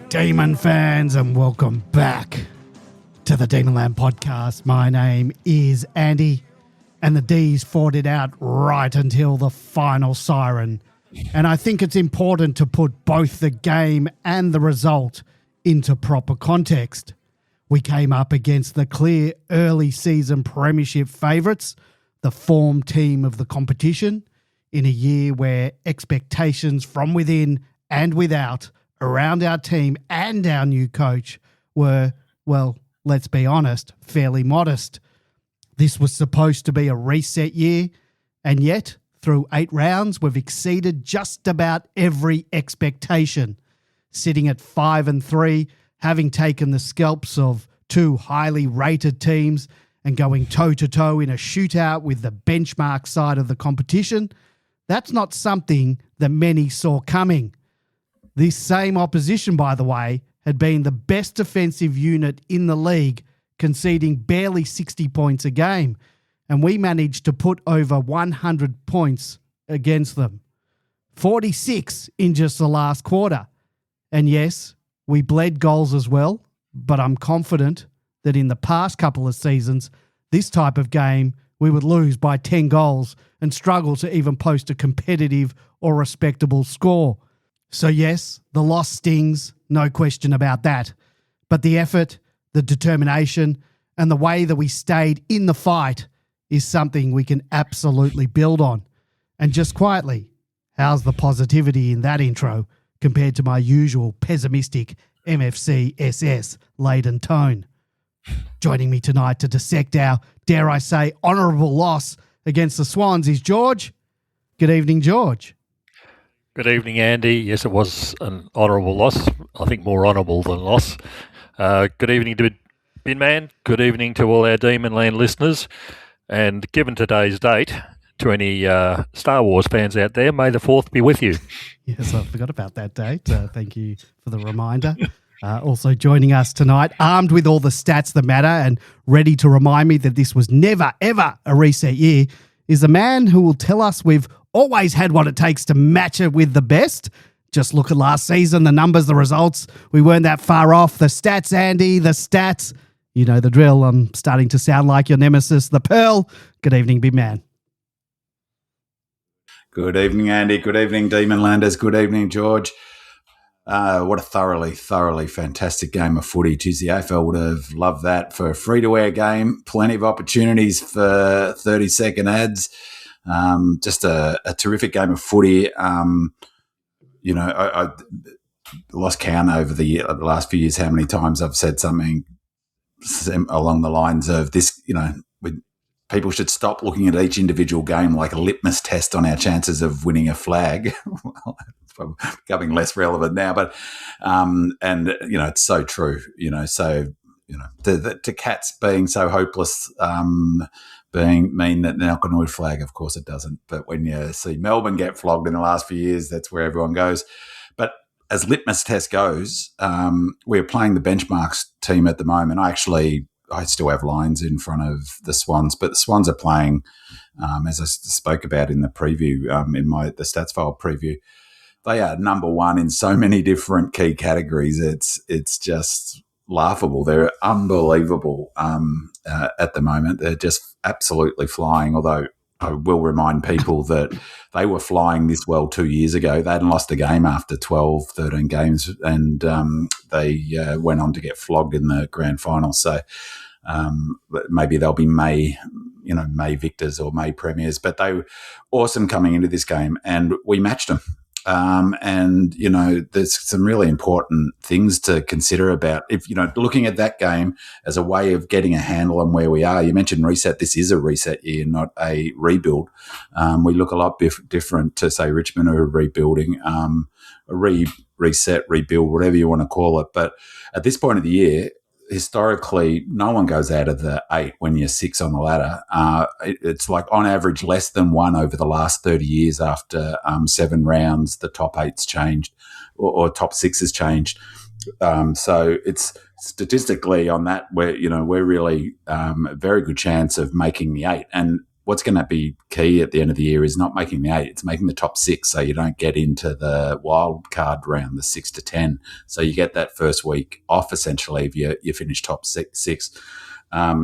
Demon fans, and welcome back to the Demonland podcast. My name is Andy, and the D's fought it out right until the final siren. And I think it's important to put both the game and the result into proper context. We came up against the clear early season premiership favourites, the form team of the competition, in a year where expectations from within and without around our team and our new coach were, well, let's be honest, fairly modest. This was supposed to be a reset year, and yet, through 8 rounds, we've exceeded just about every expectation, sitting at 5-3, having taken the scalps of 2 highly rated teams and going toe-to-toe in a shootout with the benchmark side of the competition. That's not something that many saw coming. This same opposition, by the way, had been the best defensive unit in the league, conceding barely 60 points a game, and we managed to put over 100 points against them. 46 in just the last quarter. And yes, we bled goals as well, but I'm confident that in the past couple of seasons, this type of game, we would lose by 10 goals and struggle to even post a competitive or respectable score. So yes, the loss stings, no question about that. But the effort, the determination, and the way that we stayed in the fight is something we can absolutely build on. And just quietly, how's the positivity in that intro compared to my usual pessimistic MFC SS laden tone? Joining me tonight to dissect our, dare I say, honourable loss against the Swans is George. Good evening, George. Good evening, Andy. Yes, it was an honourable loss. I think more honourable than loss. Good evening to Binman. Good evening to all our Demonland listeners. And given today's date, to any Star Wars fans out there, may the 4th be with you. Yes, I forgot about that date. Thank you for the reminder. Also joining us tonight, armed with all the stats that matter and ready to remind me that this was never, ever a reset year, is a man who will tell us we've always had what it takes to match it with the best. Just look at last season, the numbers, the results. We weren't that far off. The stats, Andy, the stats. You know the drill. I'm starting to sound like your nemesis, the Pearl. Good evening, big man. Good evening, Andy. Good evening, Demonlanders. Good evening, George. What a thoroughly fantastic game of footy. Geez, the AFL would have loved that for a free-to-air game. Plenty of opportunities for 30-second ads. Just a terrific game of footy. I lost count over the last few years how many times I've said something along the lines of this, people should stop looking at each individual game like a litmus test on our chances of winning a flag. Well, it's probably becoming less relevant now, but it's so true. The Cats being so hopeless, mean that they're not going to win a flag. Of course it doesn't. But when you see Melbourne get flogged in the last few years, that's where everyone goes. But as litmus test goes, we're playing the benchmarks team at the moment. I still have lines in front of the Swans, but the Swans are playing, as I spoke about in the preview, in the stats file preview, they are number one in so many different key categories. It's just laughable. They're unbelievable at the moment. They're just absolutely flying, although I will remind people that they were flying this well 2 years ago. They hadn't lost a game after 12, 13 games, and they went on to get flogged in the grand final. So maybe they'll be May victors or May premiers, but they were awesome coming into this game, and we matched them. And, there's some really important things to consider about looking at that game as a way of getting a handle on where we are. You mentioned reset. This is a reset year, not a rebuild. We look a lot different to, say, Richmond, who are rebuilding, reset, rebuild, whatever you want to call it. But at this point of the year, historically, no one goes out of the 8 when you're 6 on the ladder. It's like on average less than 1 over the last 30 years after 7 rounds, the top 8's changed or top 6 has changed. So it's statistically on that, we're really a very good chance of making the 8. And what's going to be key at the end of the year is not making the 8, it's making the top 6 so you don't get into the wild card round, the 6 to 10. So you get that first week off, essentially, if you finish top 6.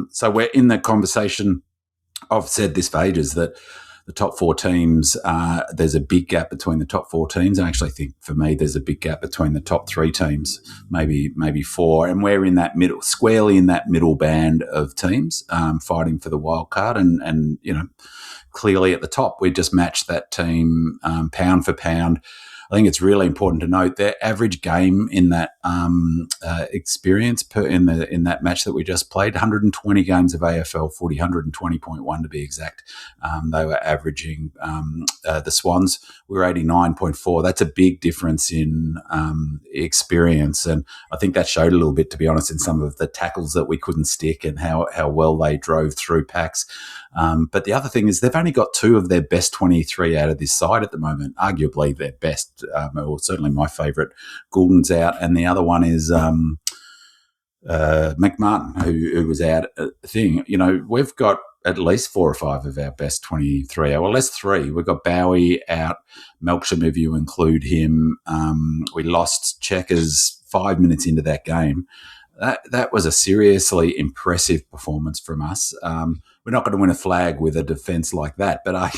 So we're in the conversation. I've said this for ages that the top 4 teams, there's a big gap between the top 4 teams. I actually think, for me, there's a big gap between the top 3 teams, maybe 4. And we're in that middle, squarely in that middle band of teams fighting for the wild card. And clearly at the top, we just matched that team pound for pound. I think it's really important to note their average game in that experience in that match that we just played, 120 games of AFL footy, 120.1 to be exact. They were averaging, the Swans were 89.4. That's a big difference in experience. And I think that showed a little bit, to be honest, in some of the tackles that we couldn't stick and how well they drove through packs. But the other thing is they've only got 2 of their best 23 out of this side at the moment, arguably their best, or certainly my favourite. Goulden's out, and the other one is McMartin, who was out. We've got at least 4 or 5 of our best 23. Well, less 3. We've got Bowie out, Melksham if you include him. We lost Checkers 5 minutes into that game. That was a seriously impressive performance from us. We're not going to win a flag with a defence like that, but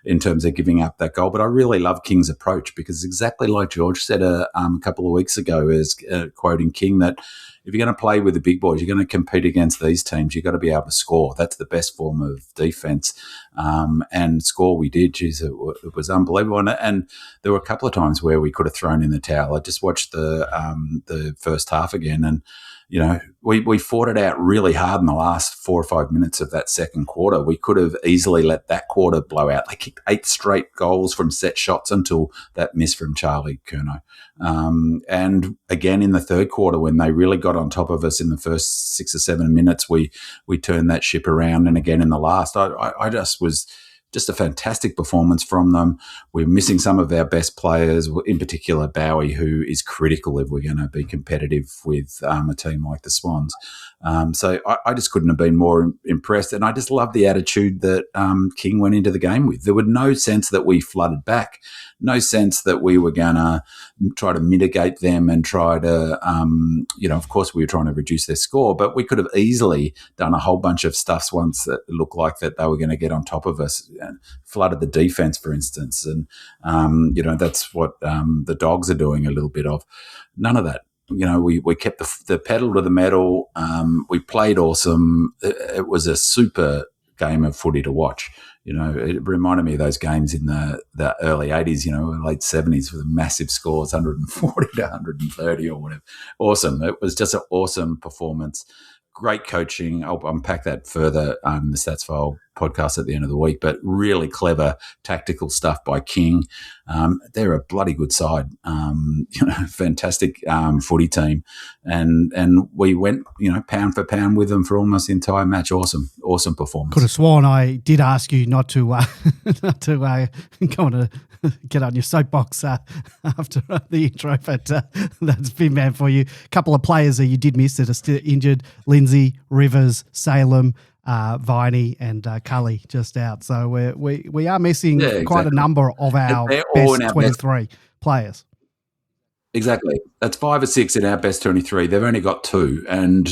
in terms of giving up that goal. But I really love King's approach, because exactly like George said a couple of weeks ago, is quoting King, that if you're going to play with the big boys, you're going to compete against these teams, you've got to be able to score. That's the best form of defence. And score we did. Geez, it was unbelievable. And there were a couple of times where we could have thrown in the towel. I just watched the first half again, and we fought it out really hard in the last 4 or 5 minutes of that second quarter. We could have easily let that quarter blow out. They kicked 8 straight goals from set shots until that miss from Charlie Curnow. And again, in the third quarter, when they really got on top of us in the first 6 or 7 minutes, we turned that ship around. And again, in the last, I just was just a fantastic performance from them. We're missing some of our best players, in particular Bowie, who is critical if we're going to be competitive with a team like the Swans. So I just couldn't have been more impressed. And I just love the attitude that King went into the game with. There was no sense that we flooded back, no sense that we were going to try to mitigate them and try to, of course we were trying to reduce their score, but we could have easily done a whole bunch of stuffs once that looked like that they were going to get on top of us, and flooded the defence, for instance. And, that's what the Dogs are doing a little bit of. None of that. We kept the pedal to the metal. We played awesome. It was a super game of footy to watch. It reminded me of those games in the early 80s, late 70s, with massive scores, 140 to 130 or whatever. Awesome. It was just an awesome performance. Great coaching. I'll unpack that further in the Stats File podcast at the end of the week, but really clever tactical stuff by King. They're a bloody good side, fantastic footy team. And we went, pound for pound with them for almost the entire match. Awesome performance. Could have sworn I did ask you not to go on to get on your soapbox after the intro, but that's been bad for you. A couple of players that you did miss that are still injured: Lindsay, Rivers, Salem, Viney, and Cully just out. So we are missing quite a number of our best 23 players. Exactly. That's 5 or 6 in our best 23. They've only got 2. And,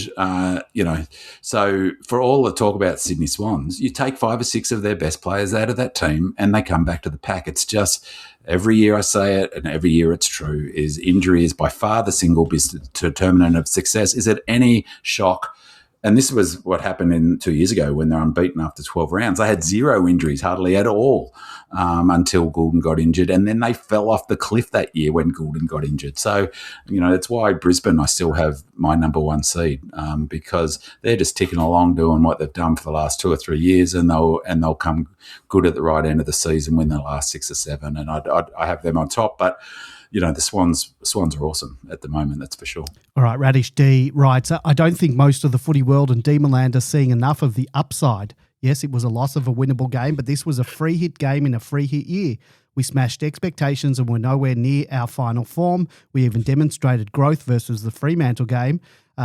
so for all the talk about Sydney Swans, you take 5 or 6 of their best players out of that team and they come back to the pack. It's just every year I say it, and every year it's true, is injury is by far the single biggest determinant of success. Is it any shock and this was what happened 2 years ago when they're unbeaten after 12 rounds. They had 0 injuries, hardly at all, until Goulden got injured. And then they fell off the cliff that year when Goulden got injured. So, that's why Brisbane, I still have my number 1 seed, because they're just ticking along doing what they've done for the last 2 or 3 years, and they'll come good at the right end of the season, win the last 6 or 7. And I have them on top. But the Swans are awesome at the moment, that's for sure. All right, Radish D writes, I don't think most of the footy world and Demonland are seeing enough of the upside. Yes, it was a loss of a winnable game, but this was a free hit game in a free hit year. We smashed expectations and were nowhere near our final form. We even demonstrated growth versus the Fremantle game.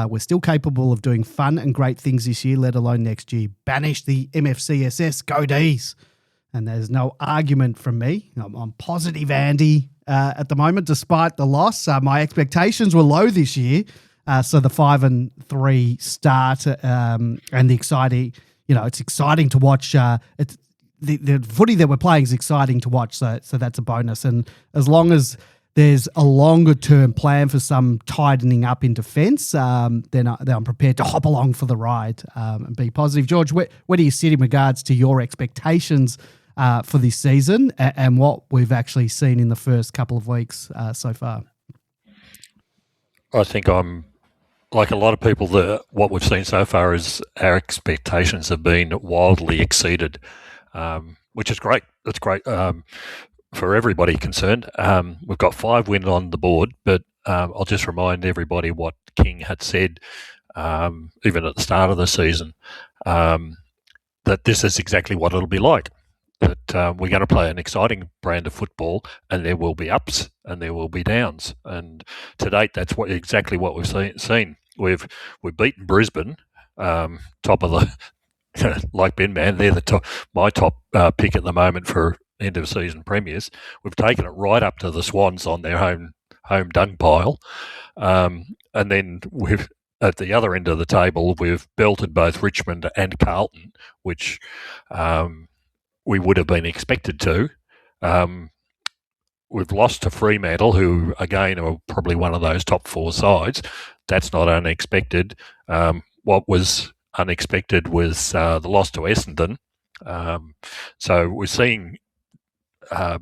We're still capable of doing fun and great things this year, let alone next year. Banish the MFCSS, go D's. And there's no argument from me. I'm positive, Andy, at the moment, despite the loss. My expectations were low this year. So the 5-3 start and the exciting, it's exciting to watch. It's the footy that we're playing is exciting to watch. So that's a bonus. And as long as there's a longer term plan for some tightening up in defence, then I'm prepared to hop along for the ride and be positive. George, where do you sit in regards to your expectations for this season and what we've actually seen in the first couple of weeks so far? I think I'm like a lot of people. What we've seen so far is our expectations have been wildly exceeded, which is great. It's great for everybody concerned. We've got 5 wins on the board, but I'll just remind everybody what King had said, even at the start of the season, that this is exactly what it'll be like. That we're going to play an exciting brand of football, and there will be ups and there will be downs. And to date, that's exactly what we've seen. We've beaten Brisbane, top of the like Ben Man. They're my top pick at the moment for end of season premiers. We've taken it right up to the Swans on their home dung pile, and then we've. At the other end of the table, we've belted both Richmond and Carlton, which we would have been expected to. We've lost to Fremantle, who, again, are probably one of those top 4 sides. That's not unexpected. What was unexpected was the loss to Essendon. So we're seeing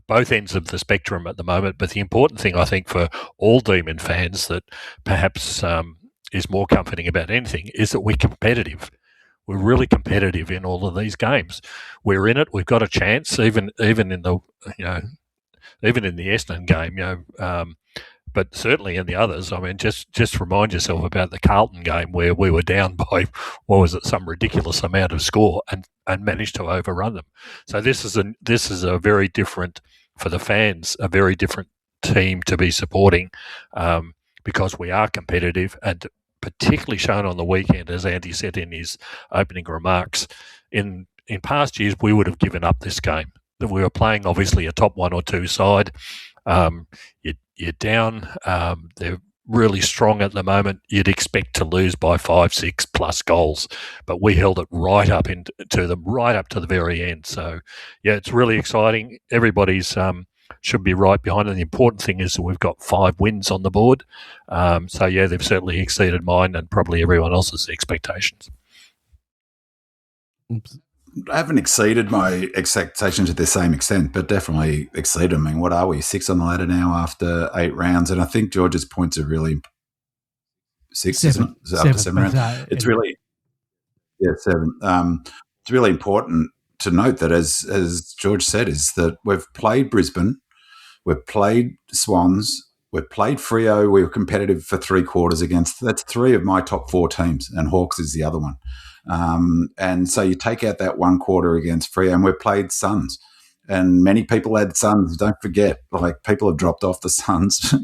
both ends of the spectrum at the moment. But the important thing, I think, for all Demon fans that perhaps is more comforting about anything is that we're competitive. We're really competitive in all of these games. We're in it. We've got a chance, even in the even in the Essendon game, but certainly in the others. I mean, just remind yourself about the Carlton game where we were down by some ridiculous amount of score and managed to overrun them. So this is a very different, for the fans, a very different team to be supporting, because we are competitive, and particularly shown on the weekend, as Andy said in his opening remarks. In past years, we would have given up this game. That we were playing, obviously, a top 1 or 2 side. You're down. They're really strong at the moment. You'd expect to lose by 5, 6 plus goals, but we held it right up to them, right up to the very end. So, yeah, it's really exciting. Everybody's should be right behind it. The important thing is that we've got 5 wins on the board. So, yeah, they've certainly exceeded mine and probably everyone else's expectations. Oops. I haven't exceeded my expectations to the same extent, but definitely exceeded. I mean, what are we, 6 on the ladder now after 8 rounds? And I think George's points are really 6, 7, isn't it? Is it after 7 rounds? It's really, 7. It's really important to note that, as George said, is that we've played Brisbane, we've played Swans, we've played Freo. We were competitive for 3 quarters against. That's 3 of my top 4 teams, and Hawks is the other one. And so you take out that 1 quarter against Freo, and we've played Suns. And many people had Suns. Don't forget, like, people have dropped off the Suns.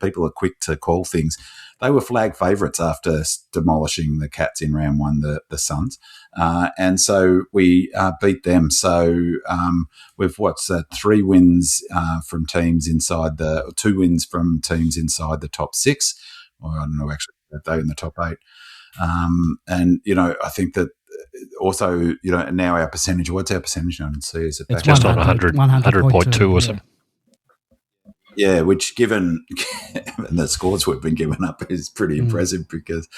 People are quick to call things. They were flag favourites after demolishing the Cats in round 1, the Suns. And so we beat them. So we've 3 wins from teams inside 2 wins from teams inside the top 6. Or I don't know, actually, they're in the top 8. And, I think that also, now our percentage, what's our percentage? I didn't see. Is it just on 100.2 or something? Yeah, which given the scores we've been given up is pretty impressive because,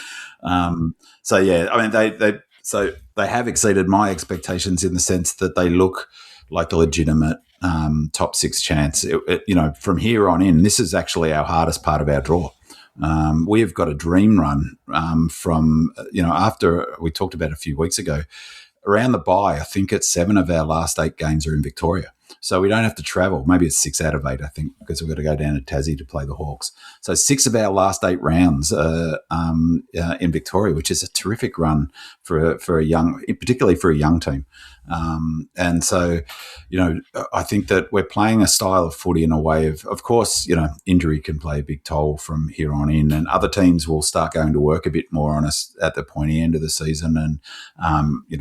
I mean, they have exceeded my expectations in the sense that they look like a legitimate top 6 chance. From here on in, this is actually our hardest part of our draw. We have got a dream run from, after we talked about a few weeks ago, around the bye, I think it's 7 of our last 8 games are in Victoria. So we don't have to travel. Maybe it's 6 out of 8, I think, because we've got to go down to Tassie to play the Hawks. So 6 of our last 8 rounds are in Victoria, which is a terrific run for a young, particularly for a young team. And so, I think that we're playing a style of footy in a way of course, injury can play a big toll from here on in, and other teams will start going to work a bit more on us at the pointy end of the season. And,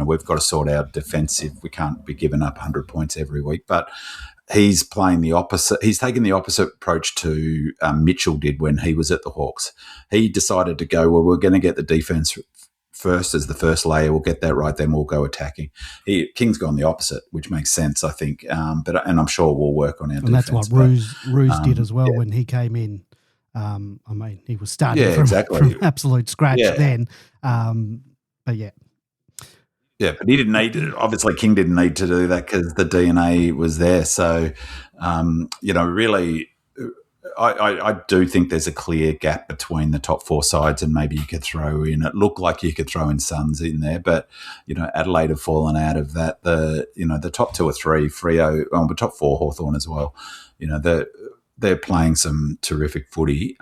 we've got to sort out defensive. We can't be giving up 100 points every week, but he's playing the opposite. He's taken the opposite approach to Mitchell did when he was at the Hawks. He decided to go, well, we're going to get the defense first as the first layer. We'll get that right, then we'll go attacking. King's gone the opposite, which makes sense, I think. And I'm sure we'll work on our defense. And that's what Ruse did as well when he came in. He was starting from absolute scratch then. But yeah. Yeah, but he didn't need to. Obviously, King didn't need to do that because the DNA was there. So, really, I do think there's a clear gap between the top 4 sides, and maybe you could throw in. It looked like you could throw in Suns in there, but Adelaide have fallen out of that. The top 2 or 3, Freo, the top 4, Hawthorn as well. They're playing some terrific footy.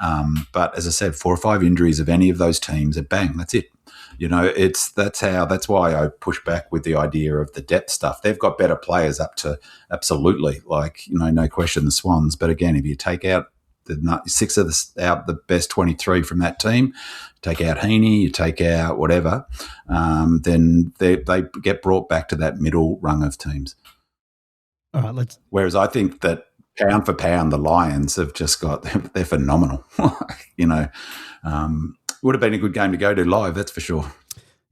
But as I said, 4 or 5 injuries of any of those teams, and bang, that's it. That's why I push back with the idea of the depth stuff. They've got better players up to absolutely, no question, the Swans. But again, if you take out the 6 of the best 23 from that team, take out Heaney, you take out whatever, then they get brought back to that middle rung of teams. All right, Whereas I think that pound for pound, the Lions have just they're phenomenal. Would have been a good game to go to live, that's for sure.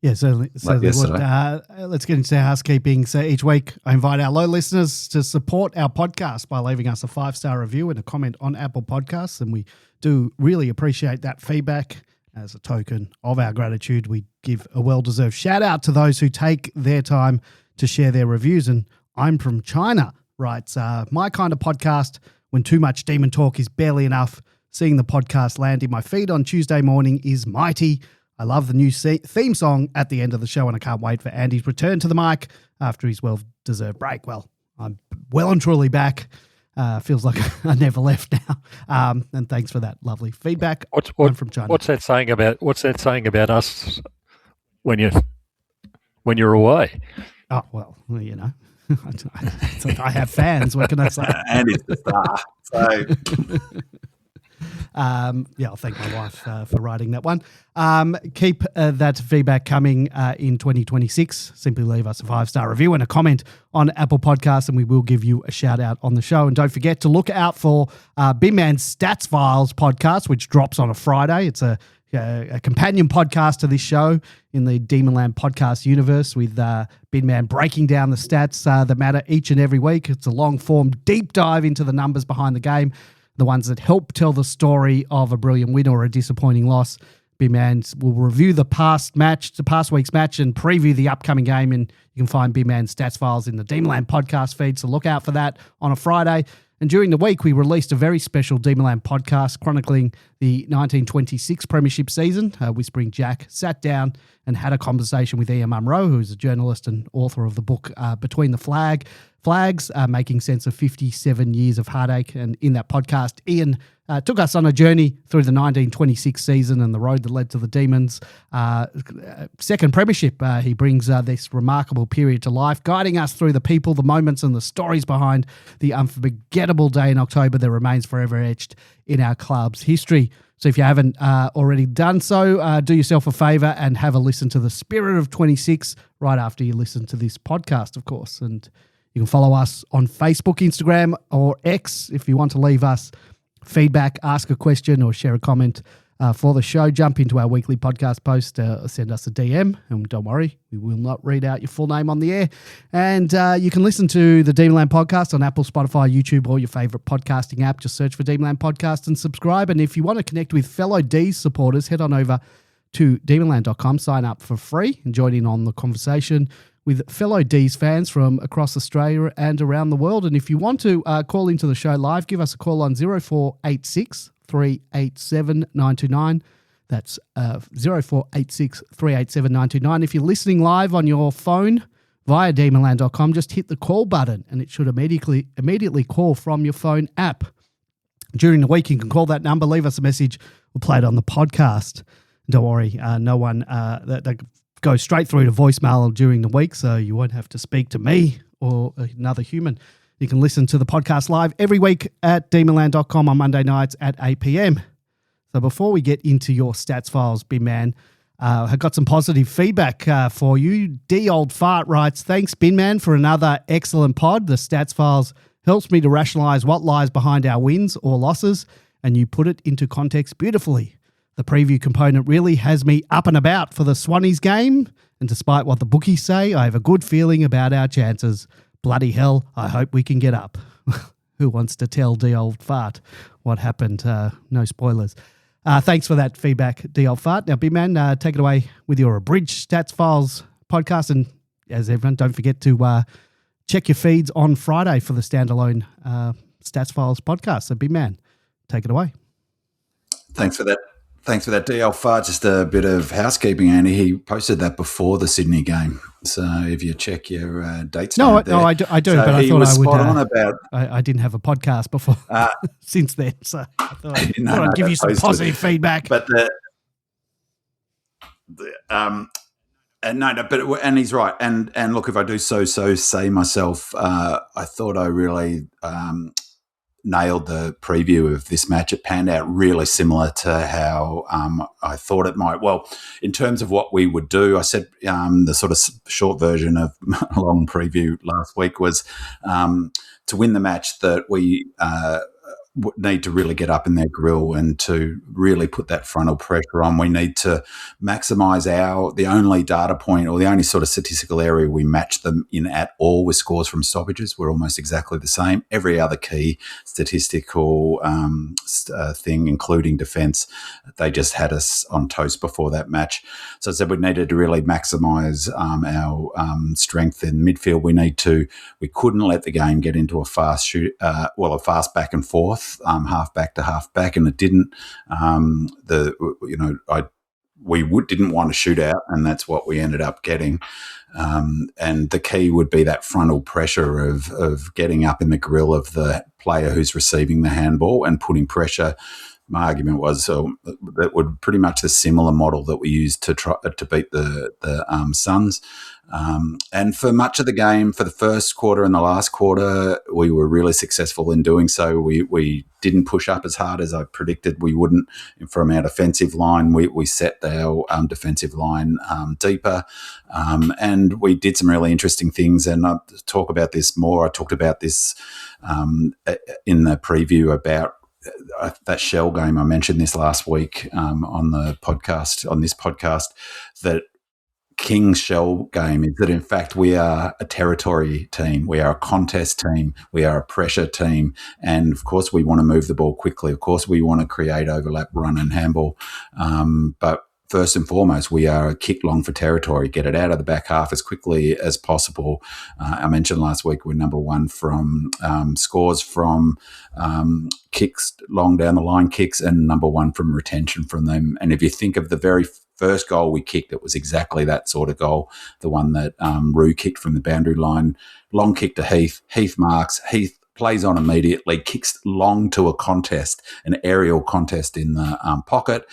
Yeah, certainly. Let's get into housekeeping. So each week I invite our low listeners to support our podcast by leaving us a 5-star review and a comment on Apple Podcasts. And we do really appreciate that feedback. As a token of our gratitude, we give a well-deserved shout out to those who take their time to share their reviews. And I'm from China writes, my kind of podcast when too much demon talk is barely enough. Seeing the podcast land in my feed on Tuesday morning is mighty. I love the new theme song at the end of the show, and I can't wait for Andy's return to the mic after his well-deserved break. Well, I'm well and truly back. Feels like I never left now. And thanks for that lovely feedback. I'm from China. What's that saying about us when you're away? Oh well, I have fans. What can I say? Andy's the star. So. I'll thank my wife for writing that one. Keep that feedback coming in 2026. Simply leave us a 5-star review and a comment on Apple Podcasts, and we will give you a shout out on the show. And don't forget to look out for Bin Man's Stats Files podcast, which drops on a Friday. It's a companion podcast to this show in the Demonland podcast universe, with Bin Man breaking down the stats that matter each and every week. It's a long-form deep dive into the numbers behind the game, the ones that help tell the story of a brilliant win or a disappointing loss. Bin Man will review the past week's match, and preview the upcoming game, and you can find Bin Man's Stats Files in the Demonland podcast feed, so look out for that on a Friday. And during the week, we released a very special Demonland podcast chronicling the 1926 Premiership season. Whispering Jack sat down and had a conversation with Ian Munro, who is a journalist and author of the book Between the Flags, making sense of 57 years of heartache. And in that podcast, Ian took us on a journey through the 1926 season and the road that led to the Demons' second premiership. He brings this remarkable period to life, guiding us through the people, the moments, and the stories behind the unforgettable day in October that remains forever etched in our club's history. So if you haven't already done so, do yourself a favour and have a listen to the Spirit of 26 right after you listen to this podcast, of course. And you can follow us on Facebook, Instagram, or X if you want to leave us feedback, ask a question, or share a comment for the show, jump into our weekly podcast post, send us a DM, and don't worry, we will not read out your full name on the air. And you can listen to the Demonland Podcast on Apple, Spotify, YouTube, or your favourite podcasting app. Just search for Demonland Podcast and subscribe. And if you want to connect with fellow D's supporters, head on over to demonland.com, sign up for free, and join in on the conversation with fellow D's fans from across Australia and around the world. And if you want to call into the show live, give us a call on 0486 387 929. That's 0486 387 929. If you're listening live on your phone via demonland.com, just hit the call button and it should immediately call from your phone app. During the week, you can call that number, leave us a message, we'll play it on the podcast. Don't worry, no one that goes straight through to voicemail during the week, so you won't have to speak to me or another human. You can listen to the podcast live every week at demonland.com on Monday nights at 8 p.m. So before we get into your stats files, Bin Man, I've got some positive feedback for you. D Old Fart writes, thanks, Bin Man, for another excellent pod. The stats files helps me to rationalise what lies behind our wins or losses, and you put it into context beautifully. The preview component really has me up and about for the Swannies game, and despite what the bookies say, I have a good feeling about our chances. Bloody hell, I hope we can get up. Who wants to tell D Old Fart what happened? No spoilers. Thanks for that feedback, D Old Fart. Now, B-Man, take it away with your abridged stats files podcast, and as everyone, don't forget to check your feeds on Friday for the standalone stats files podcast. So, B-Man, take it away. Thanks for that. Thanks for that, D Alpha. Just a bit of housekeeping, Andy. He posted that before the Sydney game. So if you check your dates, no, I do. So but I thought I would. On about. I didn't have a podcast before since then, so I thought I'd give you some positive feedback. But and he's right. And look, if I do so say myself, I thought I really nailed the preview of this match. It panned out really similar to how I thought it might. Well, in terms of what we would do, I said the sort of short version of a long preview last week was to win the match that we need to really get up in their grill and to really put that frontal pressure on. We need to maximise the only data point or the only sort of statistical area we match them in at all with scores from stoppages. We're almost exactly the same. Every other key statistical thing, including defence, they just had us on toast before that match. So I said we needed to really maximise our strength in midfield. We couldn't let the game get into a fast a fast back and forth. Half back to half back, and it didn't. We didn't want to shoot out, and that's what we ended up getting. And the key would be that frontal pressure of getting up in the grill of the player who's receiving the handball and putting pressure. My argument was that would pretty much the similar model that we used to try to beat the Suns. And for much of the game, for the first quarter and the last quarter, we were really successful in doing so. We didn't push up as hard as I predicted we wouldn't from our defensive line. We set our defensive line deeper, and we did some really interesting things. And I'll talk about this more. I talked about this in the preview about that Shell game. I mentioned this last week on this podcast, that King's Shell game is that, in fact, we are a territory team. We are a contest team. We are a pressure team. And, of course, we want to move the ball quickly. Of course, we want to create overlap, run and handball. But first and foremost, we are a kick long for territory, get it out of the back half as quickly as possible. I mentioned last week we're number one from scores from kicks, long down the line kicks, and number one from retention from them. And if you think of the very first goal we kicked, it was exactly that sort of goal, the one that Rue kicked from the boundary line, long kick to Heath. Heath marks. Heath plays on immediately, kicks long to a contest, an aerial contest in the pocket.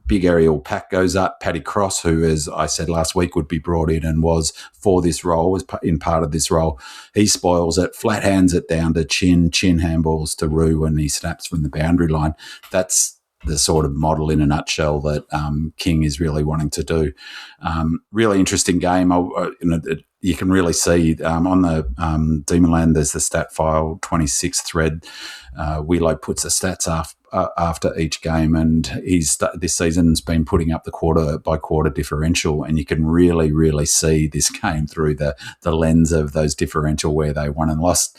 Big aerial pack goes up. Paddy Cross, who, as I said last week, would be brought in and was for this role, was in part of this role. He spoils it, flat hands it down to chin handballs to Rue, and he snaps from the boundary line. That's the sort of model in a nutshell that King is really wanting to do. Really interesting game. You can really see on the Demonland, there's the stat file 26 thread. Wheelo puts the stats after each game, and this season's been putting up the quarter-by-quarter differential, and you can really, really see this game through the lens of those differential where they won and lost.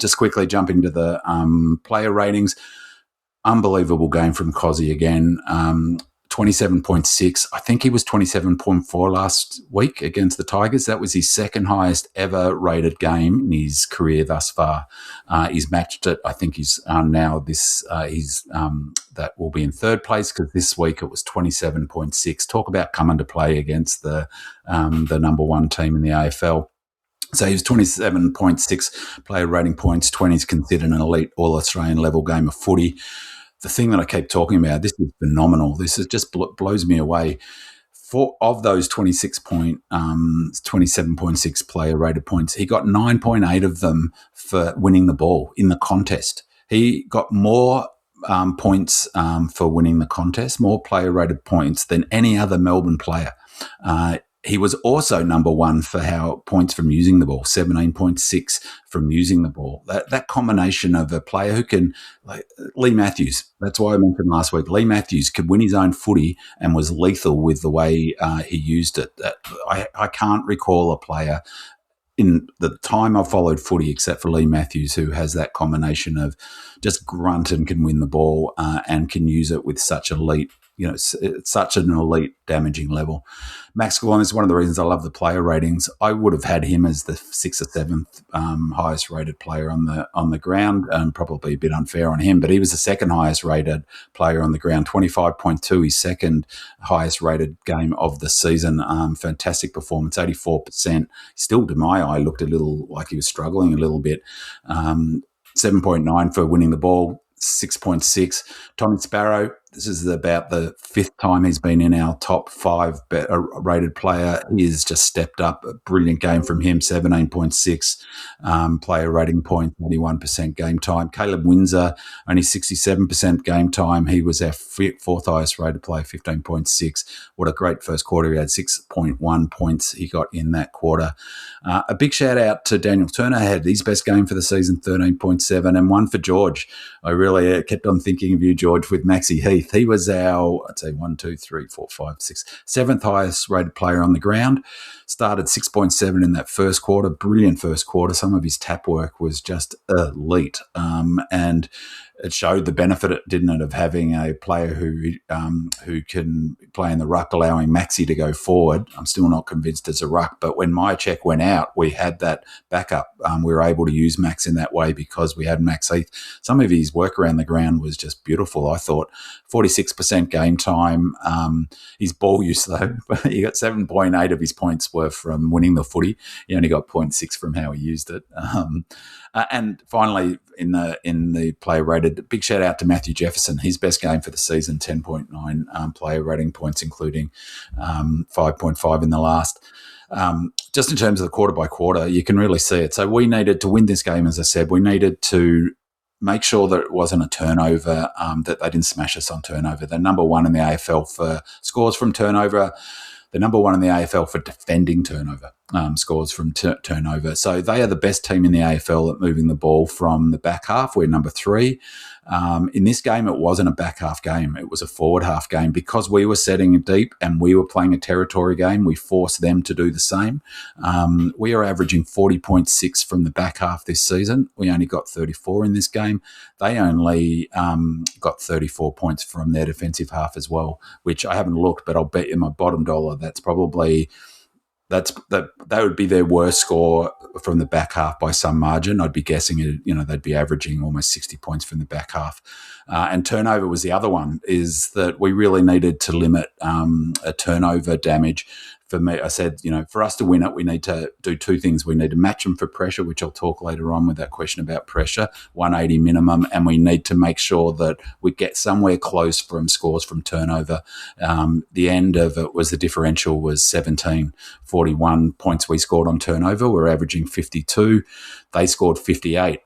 Just quickly jumping to the player ratings. Unbelievable game from Cozzy again. 27.6. I think he was 27.4 last week against the Tigers. That was his second highest ever rated game in his career thus far. He's matched it. I think he's now this. That will be in third place because this week it was 27.6. Talk about coming to play against the number one team in the AFL. So he was 27.6 player rating points. 20 is considered an elite All-Australian level game of footy. The thing that I keep talking about, this is phenomenal. This is just blows me away. Of those 27.6 player rated points, he got 9.8 of them for winning the ball in the contest. He got more points for winning the contest, more player rated points than any other Melbourne player. He was also number one for points from using the ball, 17.6 from using the ball. That combination of a player who can, like Lee Matthews, that's why I mentioned last week, Lee Matthews could win his own footy and was lethal with the way he used it. I can't recall a player in the time I've followed footy, except for Lee Matthews, who has that combination of just grunt and can win the ball and can use it with such elite, such an elite damaging level. Max Gawn is one of the reasons I love the player ratings. I would have had him as the sixth or seventh highest rated player on the ground, and probably a bit unfair on him, but he was the second highest rated player on the ground, 25.2, his second highest rated game of the season. Fantastic performance, 84%. Still, to my eye, looked a little like he was struggling a little bit. 7.9 for winning the ball, 6.6. Tommy Sparrow, this is about the fifth time he's been in our top 5 rated player. He has just stepped up. A brilliant game from him, 17.6 player rating point, 91% game time. Caleb Windsor, only 67% game time. He was our fourth highest rated player, 15.6. What a great first quarter. He had 6.1 points he got in that quarter. A big shout out to Daniel Turner, had his best game for the season, 13.7, and one for George. I really kept on thinking of you, George, with Maxi Heath. He was our, I'd say 7th highest rated player on the ground. Started 6.7 in that first quarter. Brilliant first quarter. Some of his tap work was just elite. And it showed the benefit, didn't it, of having a player who can play in the ruck, allowing Maxi to go forward. I'm still not convinced it's a ruck, but when my check went out, we had that backup. We were able to use Max in that way because we had Max Heath. Some of his work around the ground was just beautiful, I thought. 46% game time. His ball use, though, he got 7.8 of his points were from winning the footy. He only got 0.6 from how he used it. And finally, in the player rated, big shout out to Matthew Jefferson. His best game for the season, 10.9 player rating points, including 5.5 in the last. Just in terms of the quarter by quarter, you can really see it. So we needed to win this game, as I said. We needed to make sure that it wasn't a turnover, that they didn't smash us on turnover. They're number one in the AFL for scores from turnover. They're number one in the AFL for defending turnover, scores from turnover. So they are the best team in the AFL at moving the ball from the back half. We're number 3. In this game, it wasn't a back half game. It was a forward half game. Because we were setting deep and we were playing a territory game, we forced them to do the same. We are averaging 40.6 from the back half this season. We only got 34 in this game. They only got 34 points from their defensive half as well, which I haven't looked, but I'll bet you my bottom dollar that's probably... that would be their worst score from the back half by some margin. I'd be guessing, they'd be averaging almost 60 points from the back half. And turnover was the other one, is that we really needed to limit a turnover damage. For me, I said, for us to win it, we need to do 2 things. We need to match them for pressure, which I'll talk later on with that question about pressure, 180 minimum, and we need to make sure that we get somewhere close from scores from turnover. The end of it was the differential was 17, 41 points we scored on turnover. We're averaging 52. They scored 58.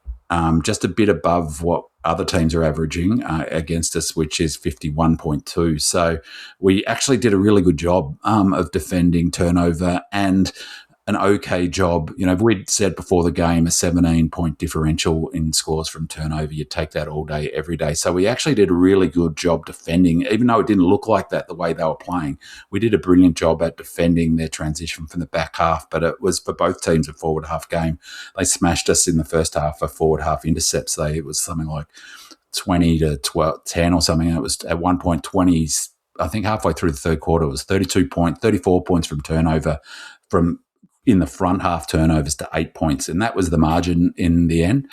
Just a bit above what other teams are averaging against us, which is 51.2. So we actually did a really good job of defending turnover, and an okay job. If we'd said before the game a 17-point differential in scores from turnover, you'd take that all day, every day. So we actually did a really good job defending, even though it didn't look like that the way they were playing. We did a brilliant job at defending their transition from the back half, but it was for both teams a forward half game. They smashed us in the first half for forward half intercepts. It was something like 20 to 10 or something. And it was at one point 20s, I think halfway through the third quarter, it was 34 points from turnover, from in the front half turnovers to 8 points. And that was the margin in the end.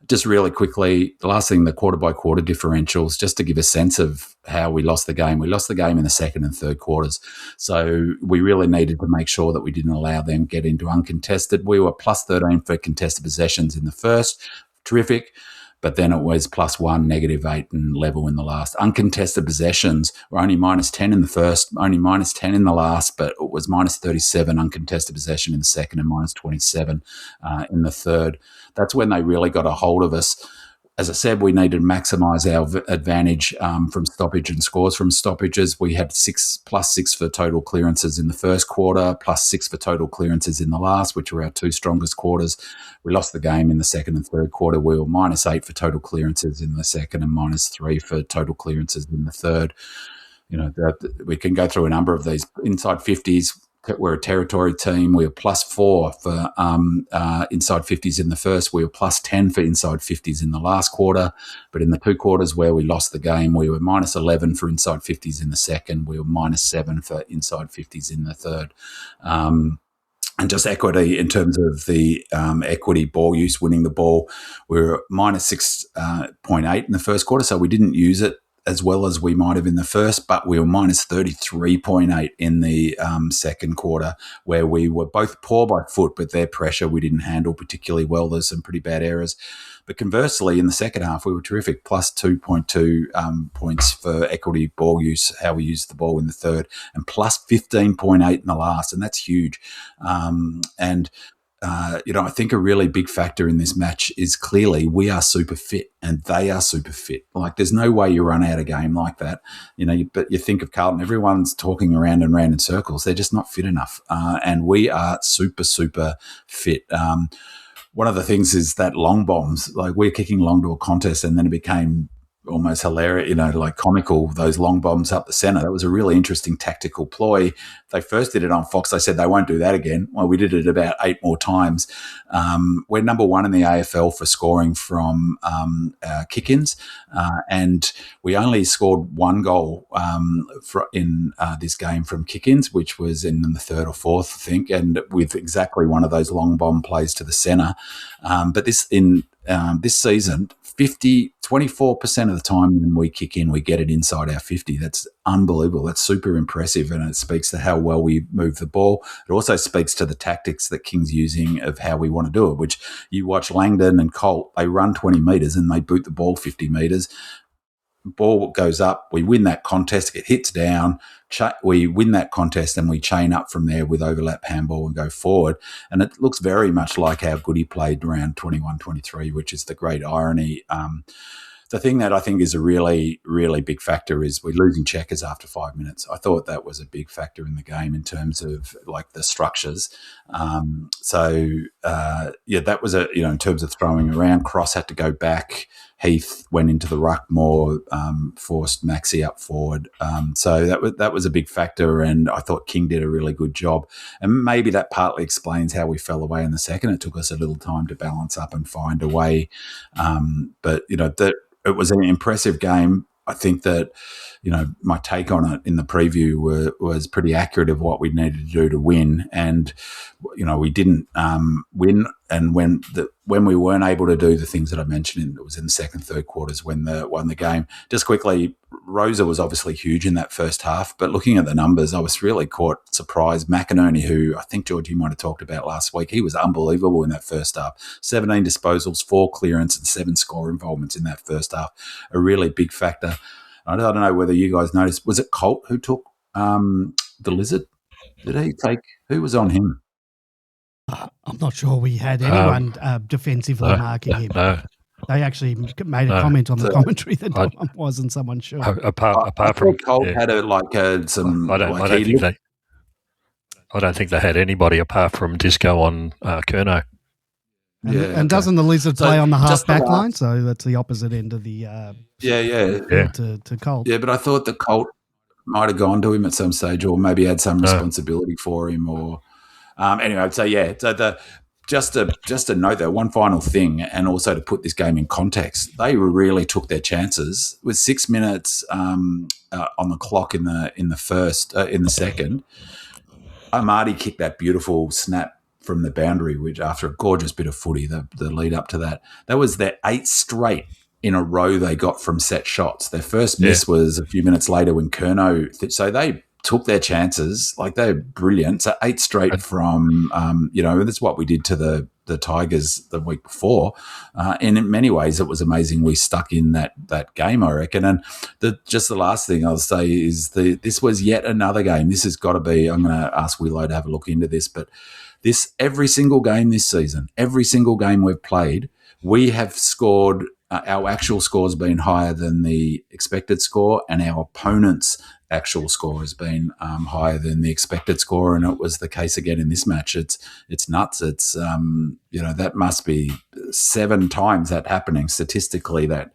Just really quickly, the last thing, the quarter by quarter differentials, just to give a sense of how we lost the game. We lost the game in the second and third quarters. So we really needed to make sure that we didn't allow them get into uncontested. We were plus 13 for contested possessions in the first. Terrific. But then it was +1, -8, and level in the last. Uncontested possessions were only -10 in the first, only -10 in the last, but it was -37 uncontested possession in the second and -27 in the third. That's when they really got a hold of us. As I said, we needed to maximise our advantage from stoppage and scores from stoppages. We had +6 for total clearances in the first quarter, +6 for total clearances in the last, which were our two strongest quarters. We lost the game in the second and third quarter. We were -8 for total clearances in the second and -3 for total clearances in the third. We can go through a number of these. Inside 50s, we're a territory team. We were +4 for inside 50s in the first. We were +10 for inside 50s in the last quarter. But in the two quarters where we lost the game, we were -11 for inside 50s in the second. We were -7 for inside 50s in the third. And just equity in terms of the equity ball use, winning the ball, we were -6.8 in the first quarter. So we didn't use it as well as we might have in the first, but we were -33.8 in the second quarter, where we were both poor by foot, but their pressure we didn't handle particularly well. There's some pretty bad errors. But conversely, in the second half, we were terrific, +2.2 points for equity ball use, how we used the ball in the third, and +15.8 in the last, and that's huge. I think a really big factor in this match is clearly we are super fit and they are super fit. Like, there's no way you run out a game like that. But you think of Carlton, everyone's talking around and round in circles. They're just not fit enough. And we are super, super fit. One of the things is that long bombs, like we're kicking long to a contest, and then it became almost hilarious, like comical, those long bombs up the centre. That was a really interesting tactical ploy. They first did it on Fox. They said they won't do that again. Well, we did it about 8 more times. We're number 1 in the AFL for scoring from kick-ins, and we only scored 1 goal in this game from kick-ins, which was in the third or fourth, I think, and with exactly one of those long bomb plays to the centre. But this season, 24% of the time when we kick in, we get it inside our 50. That's unbelievable. That's super impressive, and it speaks to how well we move the ball. It also speaks to the tactics that King's using of how we want to do it, which you watch Langdon and Colt, they run 20 metres and they boot the ball 50 metres. Ball goes up, we win that contest, it hits down, we win that contest, and we chain up from there with overlap handball and go forward. And it looks very much like how Goody played around 21-23, which is the great irony. The thing that I think is a really, really big factor is we're losing checkers after 5 minutes. I thought that was a big factor in the game in terms of like the structures. That was in terms of throwing around. Cross had to go back. Heath went into the ruck more, forced Maxi up forward. So that was a big factor, and I thought King did a really good job. And maybe that partly explains how we fell away in the second. It took us a little time to balance up and find a way. It was an impressive game. I think that, my take on it in the preview was pretty accurate of what we needed to do to win. And, we didn't win. And when we weren't able to do the things that I mentioned, it was in the second, third quarters when they won the game. Just quickly, Rosa was obviously huge in that first half, but looking at the numbers, I was really caught surprised. McInerney, who I think, George, you might have talked about last week, he was unbelievable in that first half. 17 disposals, 4 clearance and 7 score involvements in that first half. A really big factor. I don't know whether you guys noticed, was it Colt who took the lizard? Did he take, who was on him? I'm not sure we had anyone defensively marking him. No. They actually made a comment on the commentary that no one was, and someone sure. Apart from Colt had some. I don't think I don't think they had anybody apart from Disco on Curnow. And doesn't the Lizard play on the half back line? So that's the opposite end of the to Colt. Yeah, but I thought the Colt might have gone to him at some stage, or maybe had some responsibility for him, or anyway. So just to note that one final thing, and also to put this game in context, they really took their chances with 6 minutes on the clock in the second. Marty kicked that beautiful snap from the boundary, which after a gorgeous bit of footy, the lead up to that was their 8th straight in a row they got from set shots. Their first miss was a few minutes later when Curnow. So they took their chances, like they're brilliant. So 8 straight from, that's what we did to the Tigers the week before. And in many ways, it was amazing we stuck in that game, I reckon. And the last thing I'll say is this was yet another game. This has got to be, I'm going to ask Willow to have a look into this, but every single game this season, every single game we've played, we have scored, our actual score has been higher than the expected score, and our opponent's actual score has been higher than the expected score, and it was the case again in this match. It's nuts. It's that must be 7 times that happening statistically. That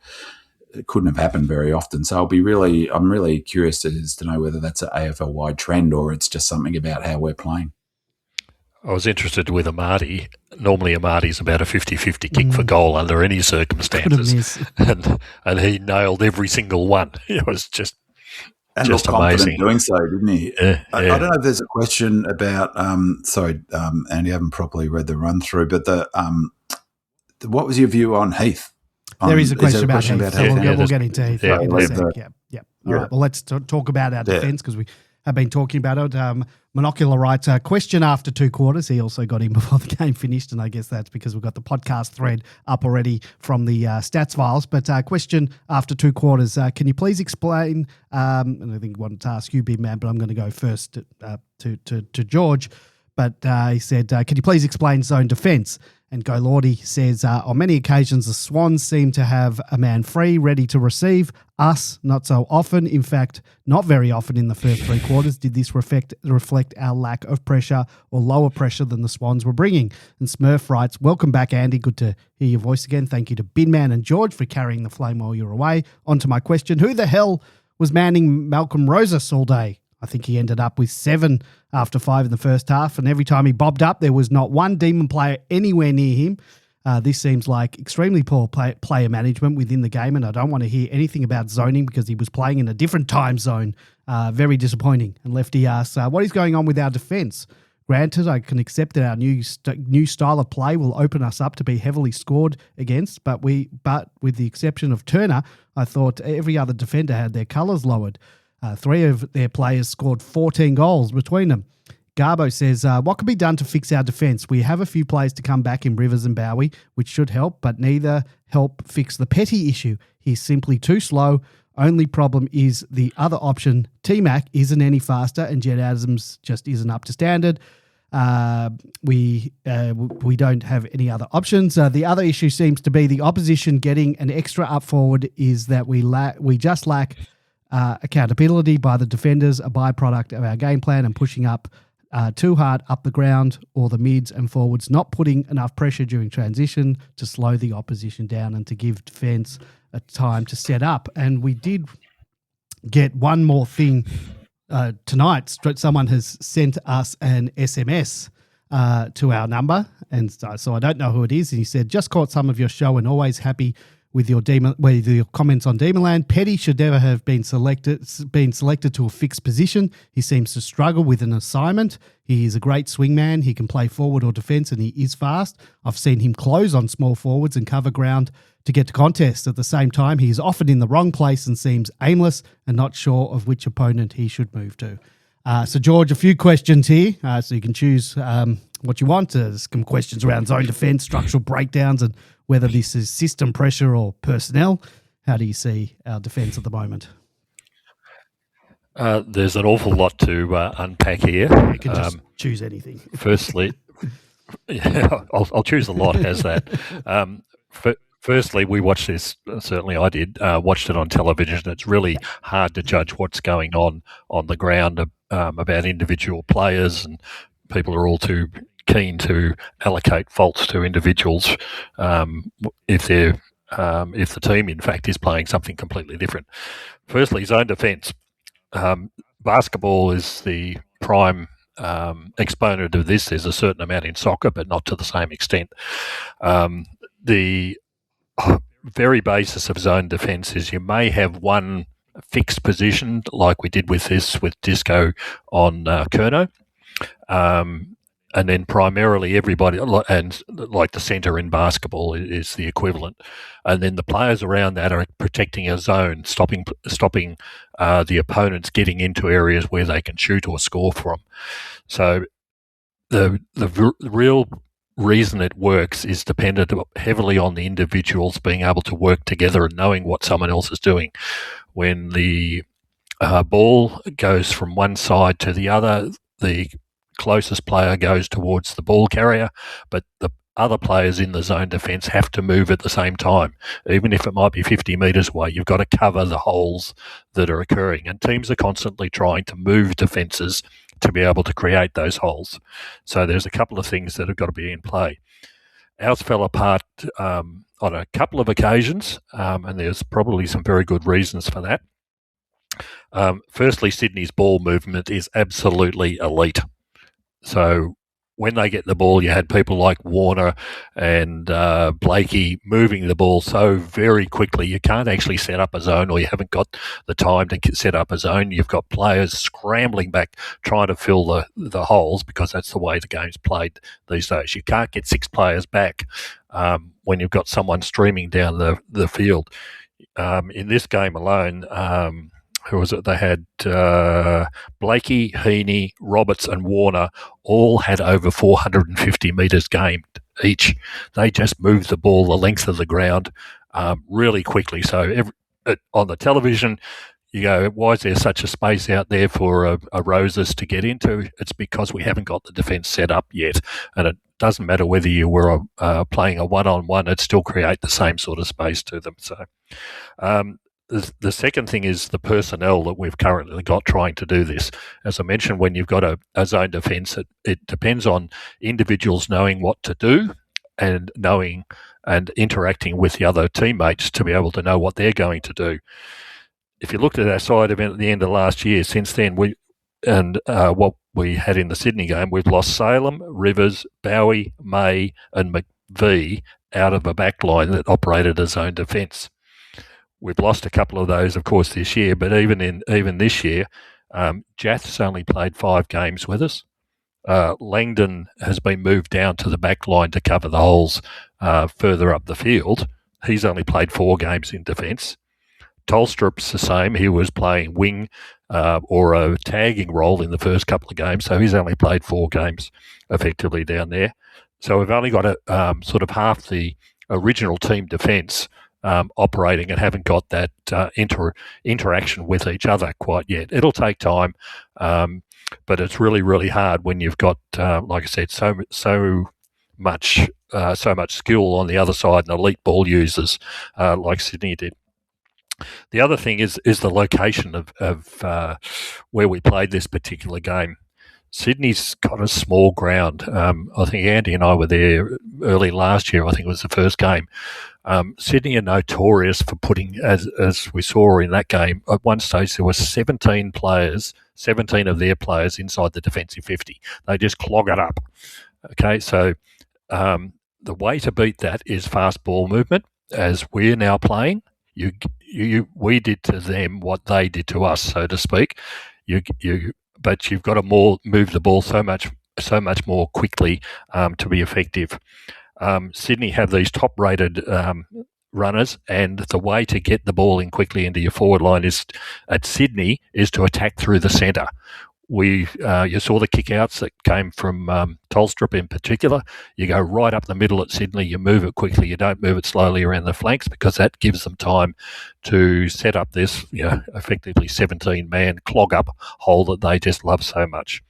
it couldn't have happened very often. So I'm really curious to know whether that's an AFL wide trend or it's just something about how we're playing. I was interested with Amati. Normally Amati's about a 50-50 kick for goal under any circumstances. And he nailed every single one. It was just looked amazing. Confident doing so, didn't he? Yeah, I don't know if there's a question about Andy, I haven't properly read the run through, but what was your view on Heath? There is a question about Heath. So we'll get into Heath in a sec. Yeah. All right. Well, let's talk about our defence because we have been talking about it. Monocular writes a question after 2 quarters. He also got in before the game finished, and I guess that's because we've got the podcast thread up already from the stats files. But question after 2 quarters. Can you please explain, and I think I wanted to ask you, Big Man, but I'm going to go first to George. But he said, can you please explain zone defence? And Go Lordy says, on many occasions, the Swans seem to have a man free, ready to receive. Us, not so often. In fact, not very often in the first 3 quarters. Did this reflect our lack of pressure or lower pressure than the Swans were bringing? And Smurf writes, welcome back, Andy. Good to hear your voice again. Thank you to Binman and George for carrying the flame while you were away. On to my question. Who the hell was manning Malcolm Rosas all day? I think he ended up with 7 after 5 in the first half, and every time he bobbed up, there was not one Demon player anywhere near him. This seems like extremely poor player management within the game, and I don't want to hear anything about zoning because he was playing in a different time zone. Very disappointing. And Lefty asks, what is going on with our defence? Granted, I can accept that our new style of play will open us up to be heavily scored against, but with the exception of Turner, I thought every other defender had their colours lowered. 3 of their players scored 14 goals between them. Garbo says, what can be done to fix our defence? We have a few players to come back in Rivers and Bowie, which should help, but neither help fix the Petty issue. He's simply too slow. Only problem is the other option, T-Mac, isn't any faster, and Jed Adams just isn't up to standard. We don't have any other options. The other issue seems to be the opposition getting an extra up forward is that we just lack accountability by the defenders, a byproduct of our game plan and pushing up too hard up the ground, or the mids and forwards not putting enough pressure during transition to slow the opposition down and to give defence a time to set up. And we did get one more thing tonight. Someone has sent us an SMS to our number, and so I don't know who it is. And he said, just caught some of your show and always happy with your comments on Demonland. Petty should never have been selected to a fixed position. He seems to struggle with an assignment. He is a great swingman. He can play forward or defence, and he is fast. I've seen him close on small forwards and cover ground to get to contest. At the same time, he is often in the wrong place and seems aimless and not sure of which opponent he should move to. So, George, a few questions here, so you can choose what you want. There's some questions around zone defence, structural breakdowns, and whether this is system pressure or personnel. How do you see our defence at the moment? There's an awful lot to unpack here. You can just choose anything. Firstly, I'll choose a lot as that. Firstly, we watched this, certainly I did, watched it on television. It's really hard to judge what's going on the ground about individual players and people are all too keen to allocate faults to individuals if the team, in fact, is playing something completely different. Firstly, zone defence. Basketball is the prime exponent of this. There's a certain amount in soccer, but not to the same extent. The very basis of zone defence is you may have one fixed position, like we did with Disco on Kerno. And then primarily everybody, and like the centre in basketball is the equivalent. And then the players around that are protecting a zone, stopping the opponents getting into areas where they can shoot or score from. So the real reason it works is dependent heavily on the individuals being able to work together and knowing what someone else is doing. When the ball goes from one side to the other, the closest player goes towards the ball carrier, but the other players in the zone defence have to move at the same time. Even if it might be 50 metres away, you've got to cover the holes that are occurring. And teams are constantly trying to move defences to be able to create those holes. So there's a couple of things that have got to be in play. Ours fell apart on a couple of occasions, and there's probably some very good reasons for that. Firstly, Sydney's ball movement is absolutely elite. So when they get the ball, you had people like Warner and Blakey moving the ball so very quickly. You can't actually set up a zone, or you haven't got the time to set up a zone. You've got players scrambling back, trying to fill the holes, because that's the way the game's played these days. You can't get 6 players back when you've got someone streaming down the field. In this game alone, who was it? They had Blakey, Heaney, Roberts and Warner all had over 450 metres gained each. They just moved the ball the length of the ground really quickly. So on the television, you go, why is there such a space out there for a Roses to get into? It's because we haven't got the defence set up yet. And it doesn't matter whether you were playing a one-on-one, it'd still create the same sort of space to them. So the second thing is the personnel that we've currently got trying to do this. As I mentioned, when you've got a zone defence, it depends on individuals knowing what to do and knowing and interacting with the other teammates to be able to know what they're going to do. If you looked at our side event at the end of last year, since then, what we had in the Sydney game, we've lost Salem, Rivers, Bowie, May and McVee out of a back line that operated as zone defence. We've lost a couple of those, of course, this year, but even this year, Jath's only played 5 games with us. Langdon has been moved down to the back line to cover the holes further up the field. He's only played 4 games in defence. Tolstrup's the same. He was playing wing or a tagging role in the first couple of games, so he's only played 4 games effectively down there. So we've only got sort of half the original team defence operating and haven't got that interaction with each other quite yet. It'll take time, but it's really, really hard when you've got, like I said, so much skill on the other side and elite ball users like Sydney did. The other thing is the location of where we played this particular game. Sydney's got a small ground. I think Andy and I were there early last year. I think it was the first game. Sydney are notorious for putting, as we saw in that game, at one stage there were 17 of their players inside the defensive 50. They just clog it up. Okay, so the way to beat that is fast ball movement, as we're now playing. We did to them what they did to us, so to speak. But you've got to move the ball so much more quickly to be effective. Sydney have these top-rated runners, and the way to get the ball in quickly into your forward line at Sydney is to attack through the centre. You saw the kick-outs that came from Tolstrup in particular. You go right up the middle at Sydney, you move it quickly, you don't move it slowly around the flanks, because that gives them time to set up this, effectively 17-man clog-up hole that they just love so much.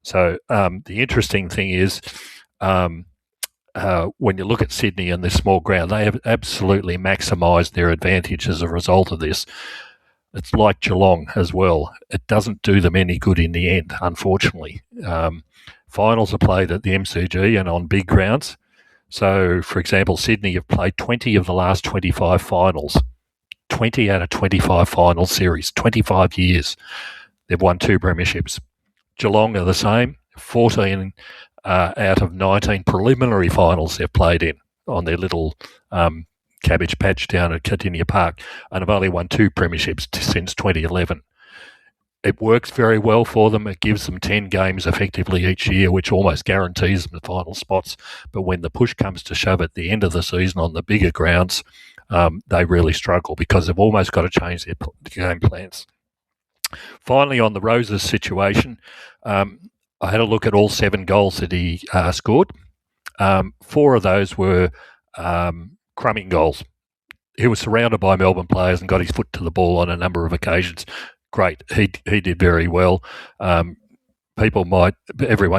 So the interesting thing is when you look at Sydney and this small ground, they have absolutely maximised their advantage as a result of this. It's like Geelong as well. It doesn't do them any good in the end, unfortunately. finals are played at the MCG and on big grounds. So, for example, Sydney have played 20 of the last 25 finals. 20 out of 25 final series, 25 years. They've won 2 premierships. Geelong are the same, 14 out of 19 preliminary finals they've played in on their little cabbage patch down at Cardinia Park, and have only won 2 premierships since 2011. It works very well for them. It gives them 10 games effectively each year, which almost guarantees them the final spots. But when the push comes to shove at the end of the season on the bigger grounds, they really struggle because they've almost got to change their game plans. Finally, on the Roses situation, I had a look at all 7 goals that he scored. 4 of those were crumbing goals. He was surrounded by Melbourne players and got his foot to the ball on a number of occasions. Great. He did very well. Everyone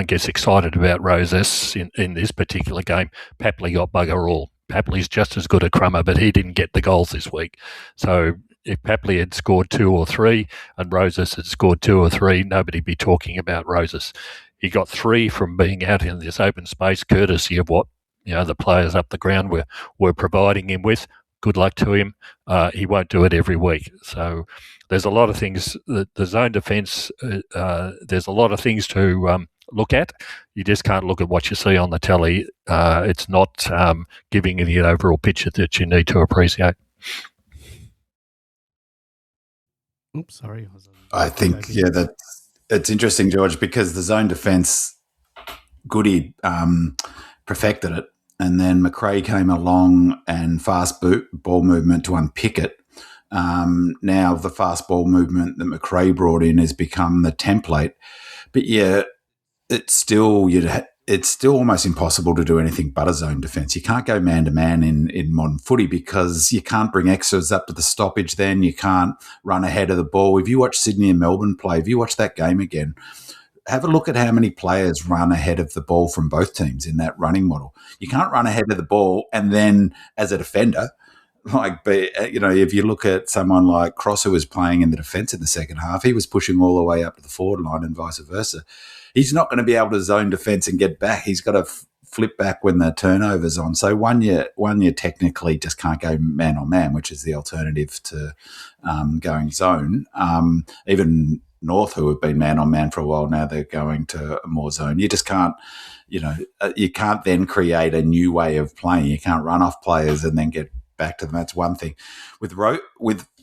gets excited about Roses in this particular game. Papley got bugger all. Papley's just as good a crummer, but he didn't get the goals this week. So if Papley had scored 2 or 3 and Roses had scored 2 or 3, nobody'd be talking about Roses. He got 3 from being out in this open space, courtesy of what the players up the ground were providing him with. Good luck to him. He won't do it every week. So there's a lot of things. The zone defence, there's a lot of things to look at. You just can't look at what you see on the telly. It's not giving you the overall picture that you need to appreciate. Oops, sorry. I think, that it's interesting, George, because the zone defence, Goody perfected it. And then McRae came along and fast ball movement to unpick it. Now the fast ball movement that McRae brought in has become the template. But it's still almost impossible to do anything but a zone defence. You can't go man-to-man in modern footy because you can't bring extras up to the stoppage then. You can't run ahead of the ball. If you watch Sydney and Melbourne play, if you watch that game again, have a look at how many players run ahead of the ball from both teams in that running model. You can't run ahead of the ball and then as a defender, if you look at someone like Cross who was playing in the defence in the second half, he was pushing all the way up to the forward line and vice versa. He's not going to be able to zone defence and get back. He's got to flip back when the turnover's on. So one you technically just can't go man on man, which is the alternative to going zone. Even North, who have been man on man for a while now, they're going to more zone. You just can't, you can't then create a new way of playing. You can't run off players and then get back to them. That's one thing. With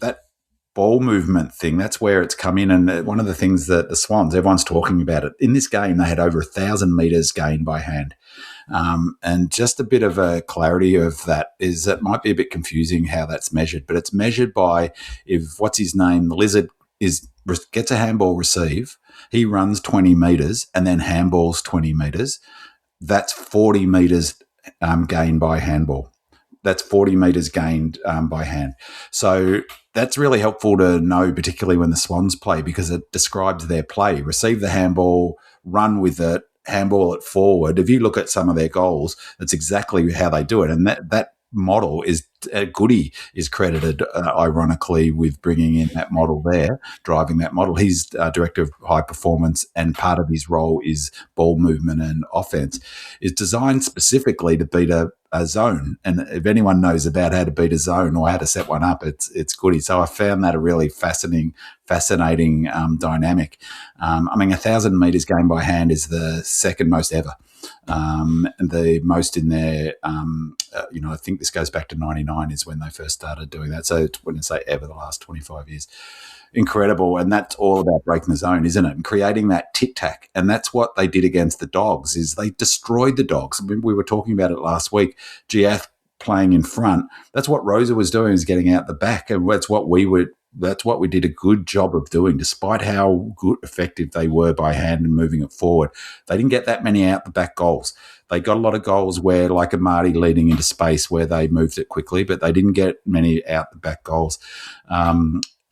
that ball movement thing, that's where it's come in. And one of the things that the Swans, everyone's talking about it. In this game, they had over 1,000 metres gained by hand. And just a bit of a clarity of that is that might be a bit confusing how that's measured, but it's measured by the Lizard gets a handball receive, he runs 20 metres and then handballs 20 metres. That's 40 metres gained by handball. That's 40 metres gained by hand. So that's really helpful to know, particularly when the Swans play, because it describes their play. Receive the handball, run with it, handball it forward. If you look at some of their goals, that's exactly how they do it. And that model is Goody is credited, ironically, with bringing in that model there, driving that model. He's director of high performance, and part of his role is ball movement and offense. It's designed specifically to beat a zone. And if anyone knows about how to beat a zone or how to set one up, it's Goody. So I found that a really fascinating dynamic. 1,000 metres gained by hand is the second most ever. And the most in there, I think this goes back to 99 is when they first started doing that. So when I say ever, the last 25 years. Incredible. And that's all about breaking the zone, isn't it? And creating that tic-tac. And that's what they did against the Dogs, is they destroyed the Dogs. I mean, we were talking about it last week. Giath playing in front. That's what Rosa was doing, is getting out the back. And that's what we did a good job of doing, despite how effective they were by hand and moving it forward. They didn't get that many out the back goals. They got a lot of goals where, like a Marty leading into space, where they moved it quickly, but they didn't get many out the back goals.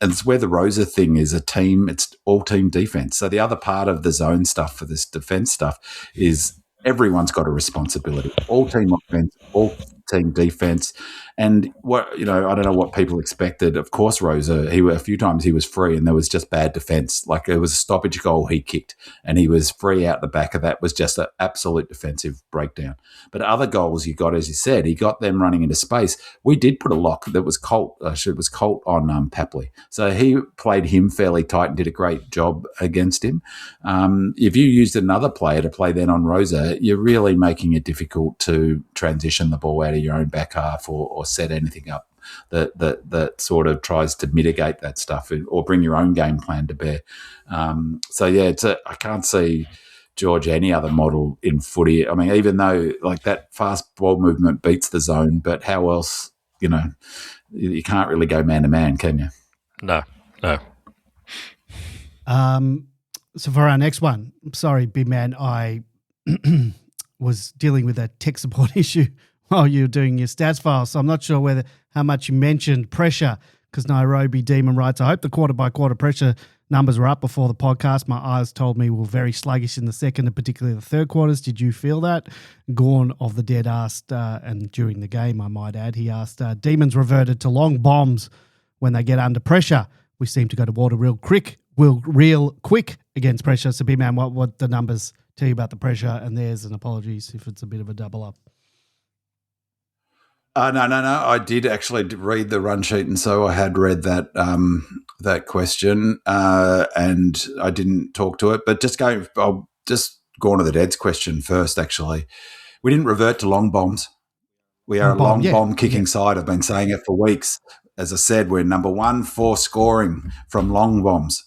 And it's where the Rosa thing is a team, it's all team defense. So the other part of the zone stuff for this defense stuff is everyone's got a responsibility. All team offense, all team defense. And I don't know what people expected. Of course, Rosa, a few times he was free and there was just bad defense. Like it was a stoppage goal he kicked and he was free out the back of that. Was just an absolute defensive breakdown. But other goals he got, as you said, he got them running into space. We did put a lock that was Colt. It was Colt on Papley. So he played him fairly tight and did a great job against him. If you used another player to play then on Rosa, you're really making it difficult to transition the ball out of your own back half or set anything up that sort of tries to mitigate that stuff or bring your own game plan to bear. I can't see, George, any other model in footy. I mean, even though like that fast ball movement beats the zone, but how else, you can't really go man to man, can you? No. So for our next one, sorry, big man, I was dealing with a tech support issue while you were doing your stats file, so I'm not sure how much you mentioned pressure, because Nairobi Demon writes, I hope the quarter-by-quarter pressure numbers were up before the podcast. My eyes told me we were very sluggish in the second and particularly the third quarters. Did you feel that? Gorn of the Dead asked, and during the game, I might add, he asked, Demons reverted to long bombs when they get under pressure. We seem to go to water real quick against pressure. So, B-Man, what the numbers tell you about the pressure? And there's an apologies if it's a bit of a double up. No. I did actually read the run sheet, and so I had read that question, and I didn't talk to it. But I'll just go on to the Dead's question first. Actually, we didn't revert to long bombs. We are a long bomb kicking side. I've been saying it for weeks. As I said, we're number one for scoring from long bombs.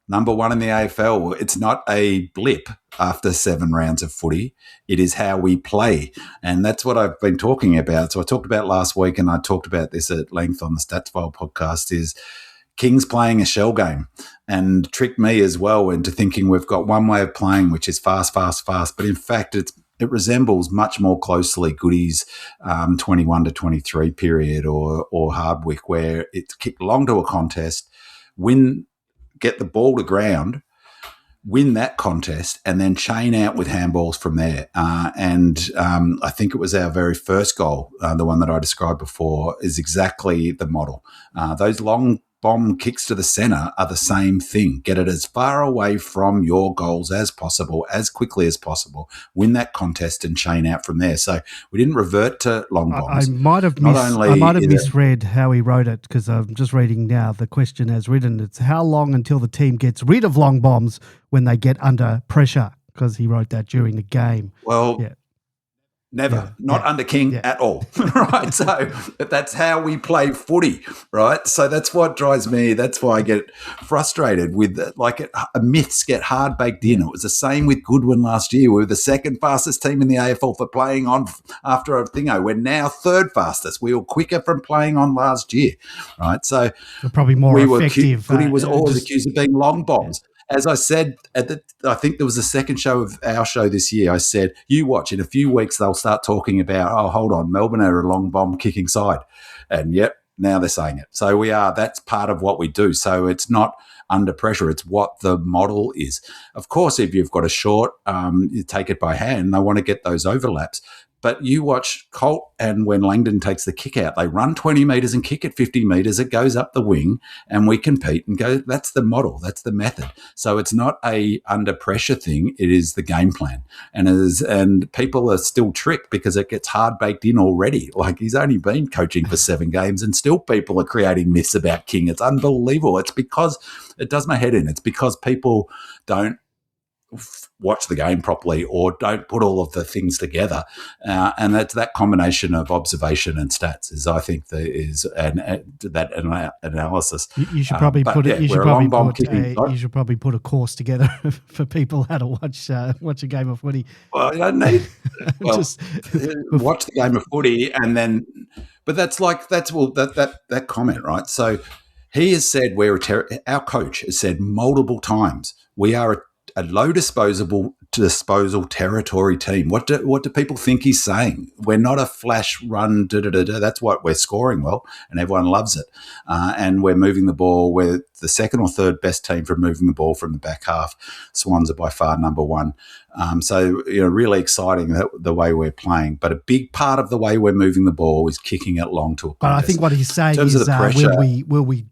Number one in the AFL. It's not a blip after 7 rounds of footy. It is how we play. And that's what I've been talking about. So I talked about last week, and I talked about this at length on the Stats File podcast, is Kings playing a shell game and tricked me as well into thinking we've got one way of playing, which is fast. But in fact, it resembles much more closely Goody's 21 to 23 period or Hardwick, where it's kicked long to a contest, get the ball to ground, win that contest, and then chain out with handballs from there. I think it was our very first goal, the one that I described before, is exactly the model. Those long bomb kicks to the centre are the same thing. Get it as far away from your goals as possible, as quickly as possible. Win that contest and chain out from there. So we didn't revert to long bombs. I might have misread how he wrote it, because I'm just reading now the question as written. It's how long until the team gets rid of long bombs when they get under pressure, because he wrote that during the game. Well, never, not under King at all, right? So that's how we play footy, right? So that's what drives me. That's why I get frustrated with myths get hard baked in. It was the same with Goodwin last year. We were the second fastest team in the AFL for playing on after a thingo. We're now third fastest. We were quicker from playing on last year, right? So we're probably more effective. Footy was always accused of being long bombs. As I said, I think there was the second show of our show this year, I said, you watch, in a few weeks they'll start talking about, oh, hold on, Melbourne are a long bomb kicking side. And yep, now they're saying it. So that's part of what we do. So it's not under pressure, it's what the model is. Of course, if you've got a short, you take it by hand, they want to get those overlaps. But you watch Colt, and when Langdon takes the kick out, they run 20 metres and kick it 50 metres. It goes up the wing, and we compete and go. That's the model. That's the method. So it's not a under pressure thing. It is the game plan, and people are still tricked because it gets hard baked in already. Like, he's only been coaching for 7 games, and still people are creating myths about King. It's unbelievable. It's because it does my head in. It's because people don't watch the game properly or don't put all of the things together, and that's that combination of observation and stats is, I think, that analysis. You should probably you should probably put a course together for people how to watch a game of footy. Well, you don't need watch the game of footy, and then, but that's that comment, right? So he has said our coach has said multiple times, we are a low disposable disposal territory team. What do people think he's saying? We're not a flash run. That's what we're scoring well, and everyone loves it. And we're moving the ball. We're the second or third best team for moving the ball from the back half. Swans are by far number one. So really exciting the way we're playing. But a big part of the way we're moving the ball is kicking it long to a contest. But I think what he's saying is, pressure, will we,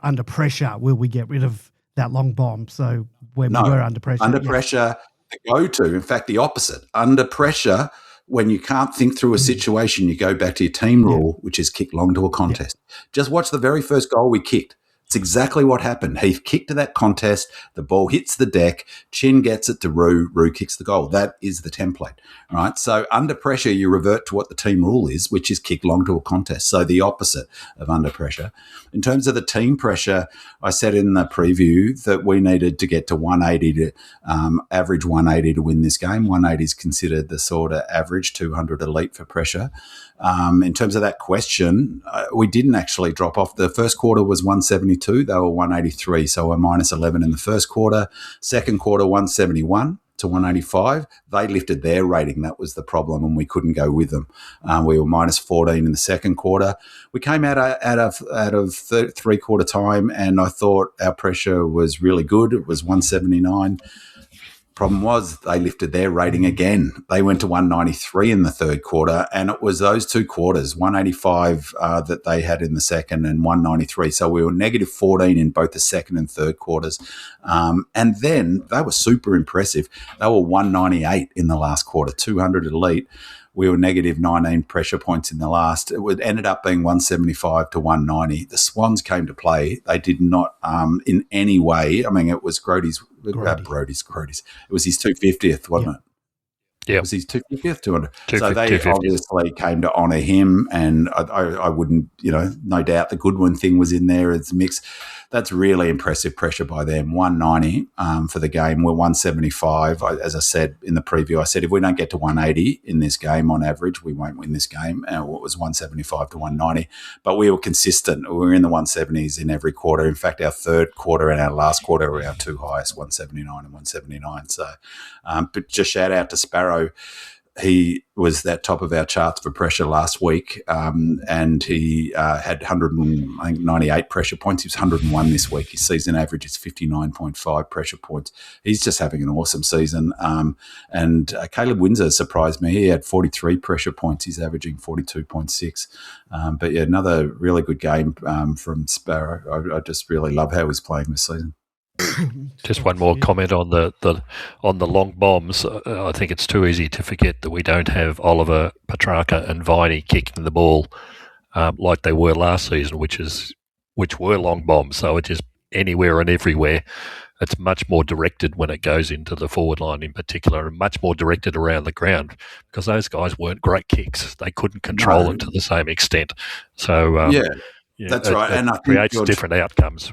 under pressure, will we get rid of that long bomb? So when we're under pressure. Under pressure, the go-to. In fact, the opposite. Under pressure, when you can't think through a situation, you go back to your team rule, which is kick long to a contest. Just watch the very first goal we kicked. It's exactly what happened. Heath kicked to that contest. The ball hits the deck. Chin gets it to Roo. Roo kicks the goal. That is the template, right? So under pressure, you revert to what the team rule is, which is kick long to a contest. So the opposite of under pressure. In terms of the team pressure, I said in the preview that we needed to get to 180 to average 180 to win this game. 180 is considered the sort of average, 200 elite for pressure. In terms of that question, we didn't actually drop off. The first quarter was 172. They were 183, so we're minus 11 in the first quarter. Second quarter, 171 to 185. They lifted their rating. That was the problem, and we couldn't go with them. We were minus 14 in the second quarter. We came out of three-quarter time, and I thought our pressure was really good. It was 179. Problem was they lifted their rating again. They went to 193 in the third quarter, and it was those two quarters, 185 that they had in the second and 193. So we were negative 14 in both the second and third quarters. And then they were super impressive. They were 198 in the last quarter, 200 elite. We were negative 19 pressure points in the last. It ended up being 175 to 190. The Swans came to play. They did not in any way. I mean, it was Brody's. It was his 250th, wasn't it? Yeah. It was his 250th, 200. So they obviously came to honour him, and I wouldn't, no doubt the Goodwin thing was in there as a mix. That's really impressive pressure by them. 190 for the game. We're 175. As I said in the preview, I said if we don't get to 180 in this game on average, we won't win this game. And it was 175 to 190. But we were consistent. We were in the 170s in every quarter. In fact, our third quarter and our last quarter were our two highest, 179 and 179. So, but just shout out to Sparrow. He was that top of our charts for pressure last week, and he had 198 pressure points. He was 101 this week. His season average is 59.5 pressure points. He's just having an awesome season. And Caleb Windsor surprised me. He had 43 pressure points. He's averaging 42.6. But yeah, another really good game from Sparrow. I just really love how he's playing this season. Just one more comment on the long bombs. I think it's too easy to forget that we don't have Oliver, Petrarca and Viney kicking the ball like they were last season, which were long bombs. So it's just anywhere and everywhere. It's much more directed when it goes into the forward line in particular, and much more directed around the ground because those guys weren't great kicks. They couldn't control it to the same extent. So that's right. And it creates different outcomes.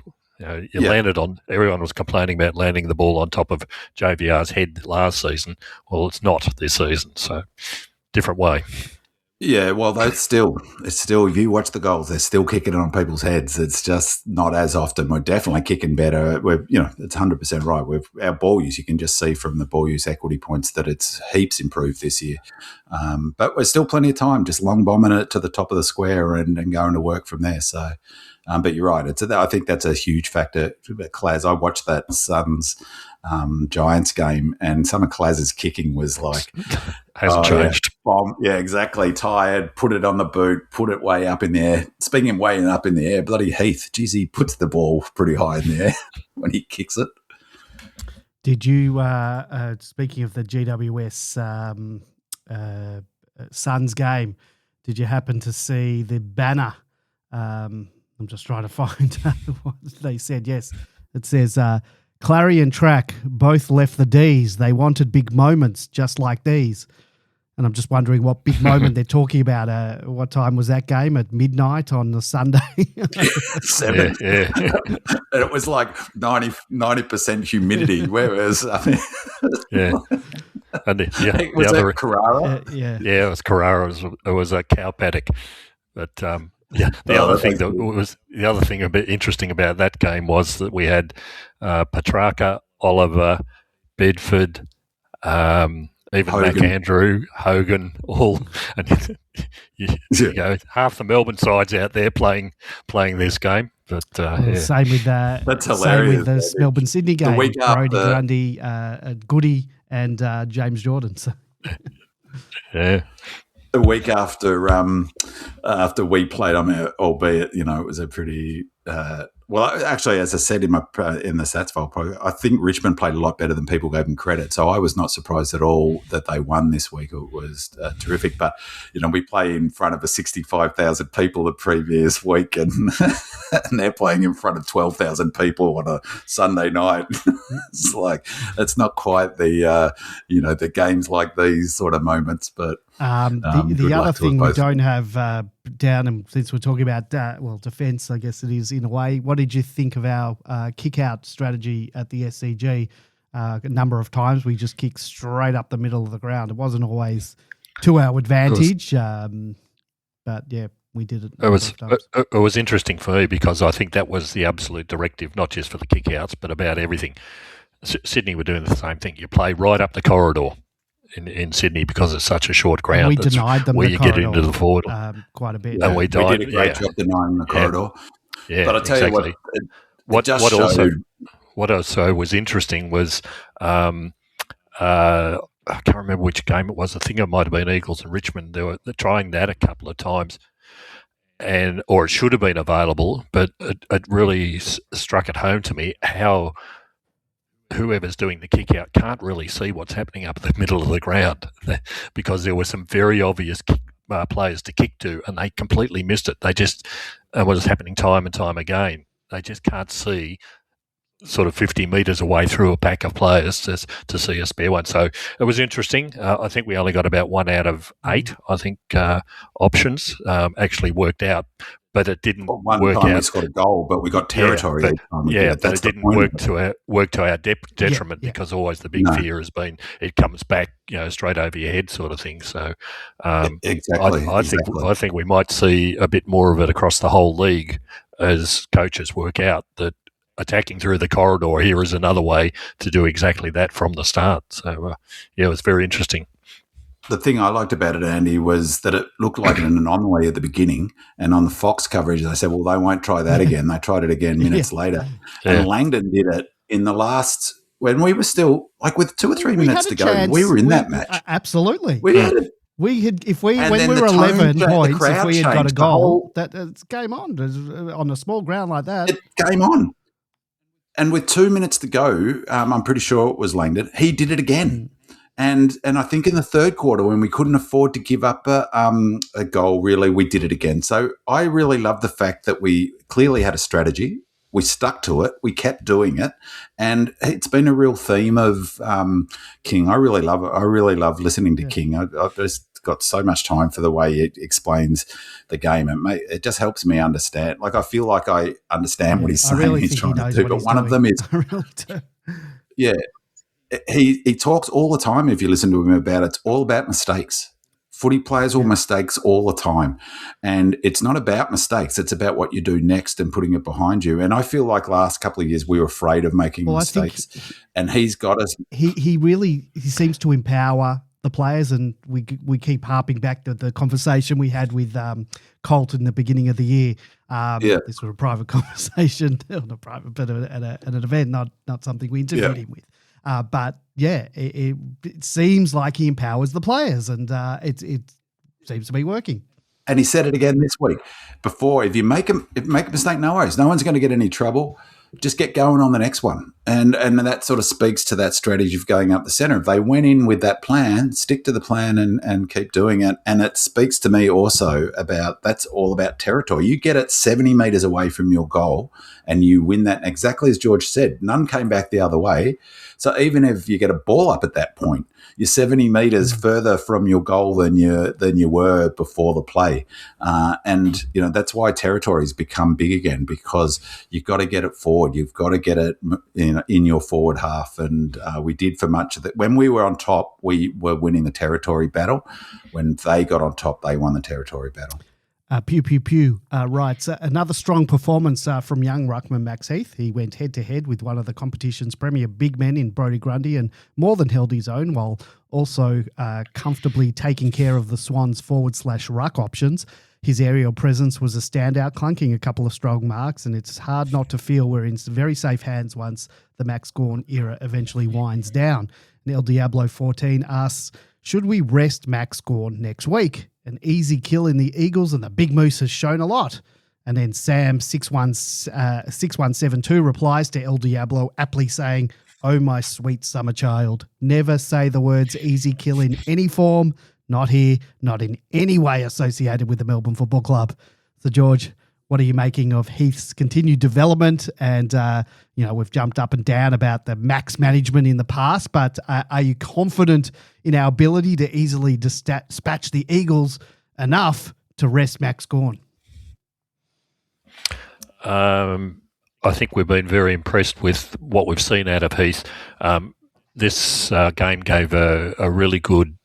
Landed on. Everyone was complaining about landing the ball on top of JVR's head last season. Well, it's not this season, so different way. Yeah, well, it's still. If you watch the goals, they're still kicking it on people's heads. It's just not as often. We're definitely kicking better. It's 100% right. Our ball use, you can just see from the ball use equity points that it's heaps improved this year. But we're still plenty of time, just long bombing it to the top of the square and going to work from there. So. But you're right. I think that's a huge factor. Claz, I watched that Suns Giants game, and some of Claz's kicking was like hasn't changed. Yeah, bomb. Yeah, exactly. Tired. Put it on the boot. Put it way up in the air. Speaking of way up in the air, bloody Heath. Geez, he puts the ball pretty high in the air when he kicks it. Did you? Speaking of the GWS Suns game, did you happen to see the banner? I'm just trying to find what they said. Yes, it says, Clary and Track both left the Ds. They wanted big moments just like these. And I'm just wondering what big moment they're talking about. What time was that game? At midnight on the Sunday? 7. Yeah. And it was like 90% humidity. Whereas, I mean... Yeah. And was that Carrara? Yeah, it was Carrara. It was a cow paddock. But... the other thing a bit interesting about that game was that we had Petrarca, Oliver, Bedford, Even Hogan. McAndrew, Hogan, all, and you go, half the Melbourne sides out there playing this game. But same with That's same hilarious. with the Melbourne Sydney game. week Brodie after- Grundy, Goody, and James Jordan. So. yeah. The week after we played, I mean, albeit it was a pretty well. Actually, as I said in the stats file, I think Richmond played a lot better than people gave them credit. So I was not surprised at all that they won this week. It was terrific. But we play in front of 65,000 people the previous week, and and they're playing in front of 12,000 people on a Sunday night. It's like it's not quite the games like these sort of moments, but. The other thing we don't have down, and since we're talking about defence, I guess it is in a way. What did you think of our kick-out strategy at the SCG? A number of times we just kicked straight up the middle of the ground. It wasn't always to our advantage, but yeah, we did it. It was interesting for me because I think that was the absolute directive, not just for the kick-outs, but about everything. Sydney were doing the same thing. You play right up the corridor. In Sydney, because it's such a short ground, we denied them where the you corridor, get into the forward quite a bit. And we did a great job denying the corridor. Yeah, but I tell exactly. you what what also was interesting was I can't remember which game it was. I think it might have been Eagles and Richmond. They're trying that a couple of times, or it should have been available, but it really struck it home to me how whoever's doing the kick out can't really see what's happening up the middle of the ground because there were some very obvious players to kick to and they completely missed it. They just, was happening time and time again. They just can't see sort of 50 metres away through a pack of players to see a spare one. So it was interesting. I think we only got about 1 out of 8, I think, options actually worked out. But it didn't work out. We scored a goal, but we got territory. But it didn't work to our detriment because always the big fear has been it comes back, straight over your head, sort of thing. So, exactly. I think we might see a bit more of it across the whole league as coaches work out that attacking through the corridor here is another way to do exactly that from the start. So, it was very interesting. The thing I liked about it, Andy, was that it looked like an anomaly at the beginning. And on the Fox coverage, they said, well, they won't try that again. They tried it again minutes later. Yeah. And Langdon did it in the last, when we were still, like with 2 or 3 minutes to go, we were in that match. Absolutely. We had it. When we were 11 points, if we had got a goal, it's game on. On a small ground like that. It game on. And with 2 minutes to go, I'm pretty sure it was Langdon, he did it again. And I think in the third quarter, when we couldn't afford to give up a goal, really, we did it again. So I really love the fact that we clearly had a strategy. We stuck to it. We kept doing it. And it's been a real theme of King. I really love it. I really love listening to King. I've just got so much time for the way he explains the game. It just helps me understand. Like, I feel like I understand what he's saying, he's trying to do. But one of them is... I really do. Yeah. He talks all the time, if you listen to him, about it's all about mistakes. Footy players all mistakes all the time. And it's not about mistakes. It's about what you do next and putting it behind you. And I feel like last couple of years we were afraid of making mistakes. And he's got us. He seems to empower the players, and we keep harping back to the conversation we had with Colt in the beginning of the year. This was a private conversation, not a private, but at an event, not something we interviewed him with. But it seems like he empowers the players, and it seems to be working. And he said it again this week. Before, if you make a mistake, no worries. No one's going to get any trouble. Just get going on the next one. And that sort of speaks to that strategy of going up the centre. If they went in with that plan, stick to the plan and keep doing it. And it speaks to me also about that's all about territory. You get it 70 metres away from your goal and you win that exactly as George said. None came back the other way. So even if you get a ball up at that point, you're 70 metres further from your goal than you were before the play. And that's why territories become big again, because you've got to get it forward. You've got to get it in your forward half. And we did for much of that. When we were on top, we were winning the territory battle. When they got on top, they won the territory battle. Pew Pew Pew writes, another strong performance from young ruckman Max Heath. He went head-to-head with one of the competition's premier big men in Brodie Grundy and more than held his own, while also comfortably taking care of the Swans forward/ruck options. His aerial presence was a standout, clunking a couple of strong marks, and it's hard not to feel we're in very safe hands once the Max Gawn era eventually winds down. And El Diablo 14 asks, should we rest Max Gawn next week? An easy kill in the Eagles, and the Big Moose has shown a lot. And then Sam 6172 replies to El Diablo, aptly saying, oh, my sweet summer child, never say the words easy kill in any form, not here, not in any way associated with the Melbourne Football Club. So, George, what are you making of Heath's continued development? And, we've jumped up and down about the Max management in the past, but are you confident in our ability to easily dispatch the Eagles enough to rest Max Gawn? I think we've been very impressed with what we've seen out of Heath. This game gave a really good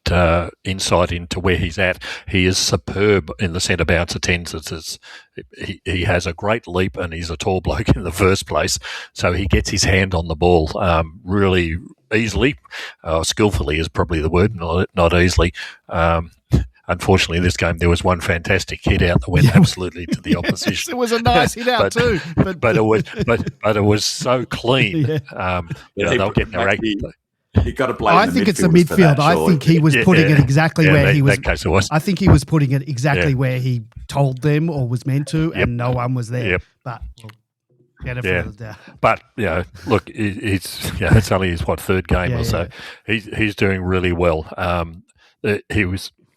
insight into where he's at. He is superb in the centre bounce attendances. He has a great leap, and he's a tall bloke in the first place, so he gets his hand on the ball really easily. Skillfully is probably the word, not easily. Unfortunately, in this game, there was one fantastic hit out that went absolutely to the opposition. It was a nice hit out too, but it was so clean. They'll get their act. You got to blame. I think it's the midfield. I think he was putting it exactly where he was. In that case, it was. I think he was putting it exactly where he told them or was meant to, and no one was there. Yep. But get it further down. But look, it's only his third game or so. He's doing really well.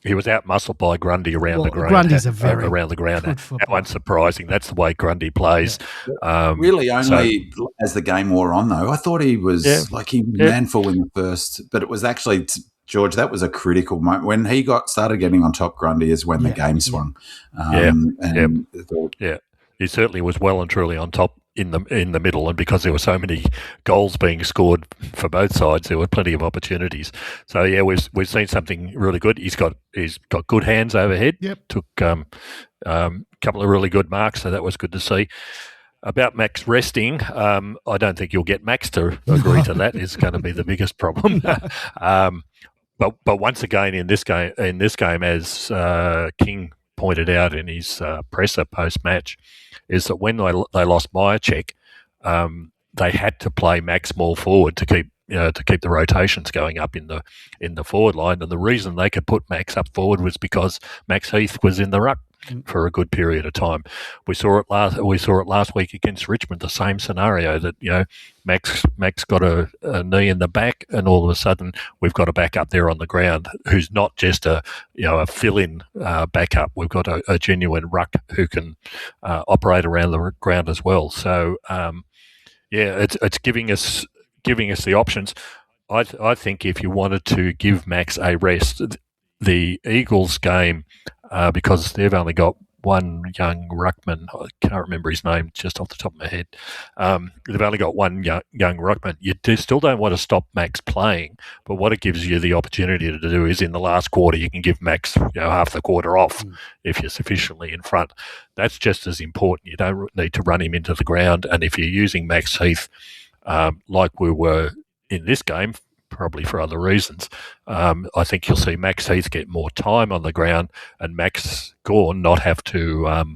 He was out muscled by Grundy around the ground. Grundy's around the ground. How unsurprising. That's the way Grundy plays. Really only as the game wore on, though. I thought he was he was manful in the first, but it was actually, George, that was a critical moment. When he started getting on top Grundy is when the game swung. He certainly was well and truly on top in the middle, and because there were so many goals being scored for both sides, there were plenty of opportunities. So we've seen something really good. He's got good hands overhead. Yep. Took a couple of really good marks, so that was good to see. About Max resting, I don't think you'll get Max to agree to that. It's going to be the biggest problem. But once again in this game, as King pointed out in his presser post-match, is that when they lost Myercheck, they had to play Max more forward to keep the rotations going up in the forward line. And the reason they could put Max up forward was because Max Heath was in the ruck for a good period of time. We saw it last week against Richmond. The same scenario that Max got a knee in the back, and all of a sudden we've got a back up there on the ground who's not just a fill-in backup. We've got a genuine ruck who can operate around the ground as well. So it's giving us the options. I think if you wanted to give Max a rest, the Eagles game, because they've only got one young ruckman, I can't remember his name just off the top of my head. They've only got one young ruckman. You still don't want to stop Max playing, but what it gives you the opportunity to do is in the last quarter you can give Max half the quarter off if you're sufficiently in front. That's just as important. You don't need to run him into the ground, and if you're using Max Heath like we were in this game, probably for other reasons, I think you'll see Max Heath get more time on the ground and Max Gawn not have to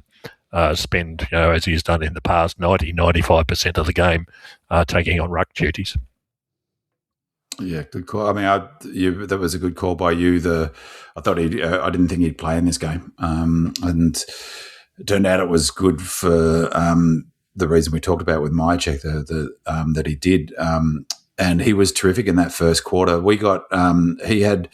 spend, as he's done in the past, 95% of the game taking on ruck duties. Yeah, good call. I mean, that was a good call by you. I didn't think he'd play in this game, and it turned out it was good for the reason we talked about with Myercheck, that he did. And he was terrific in that first quarter. He had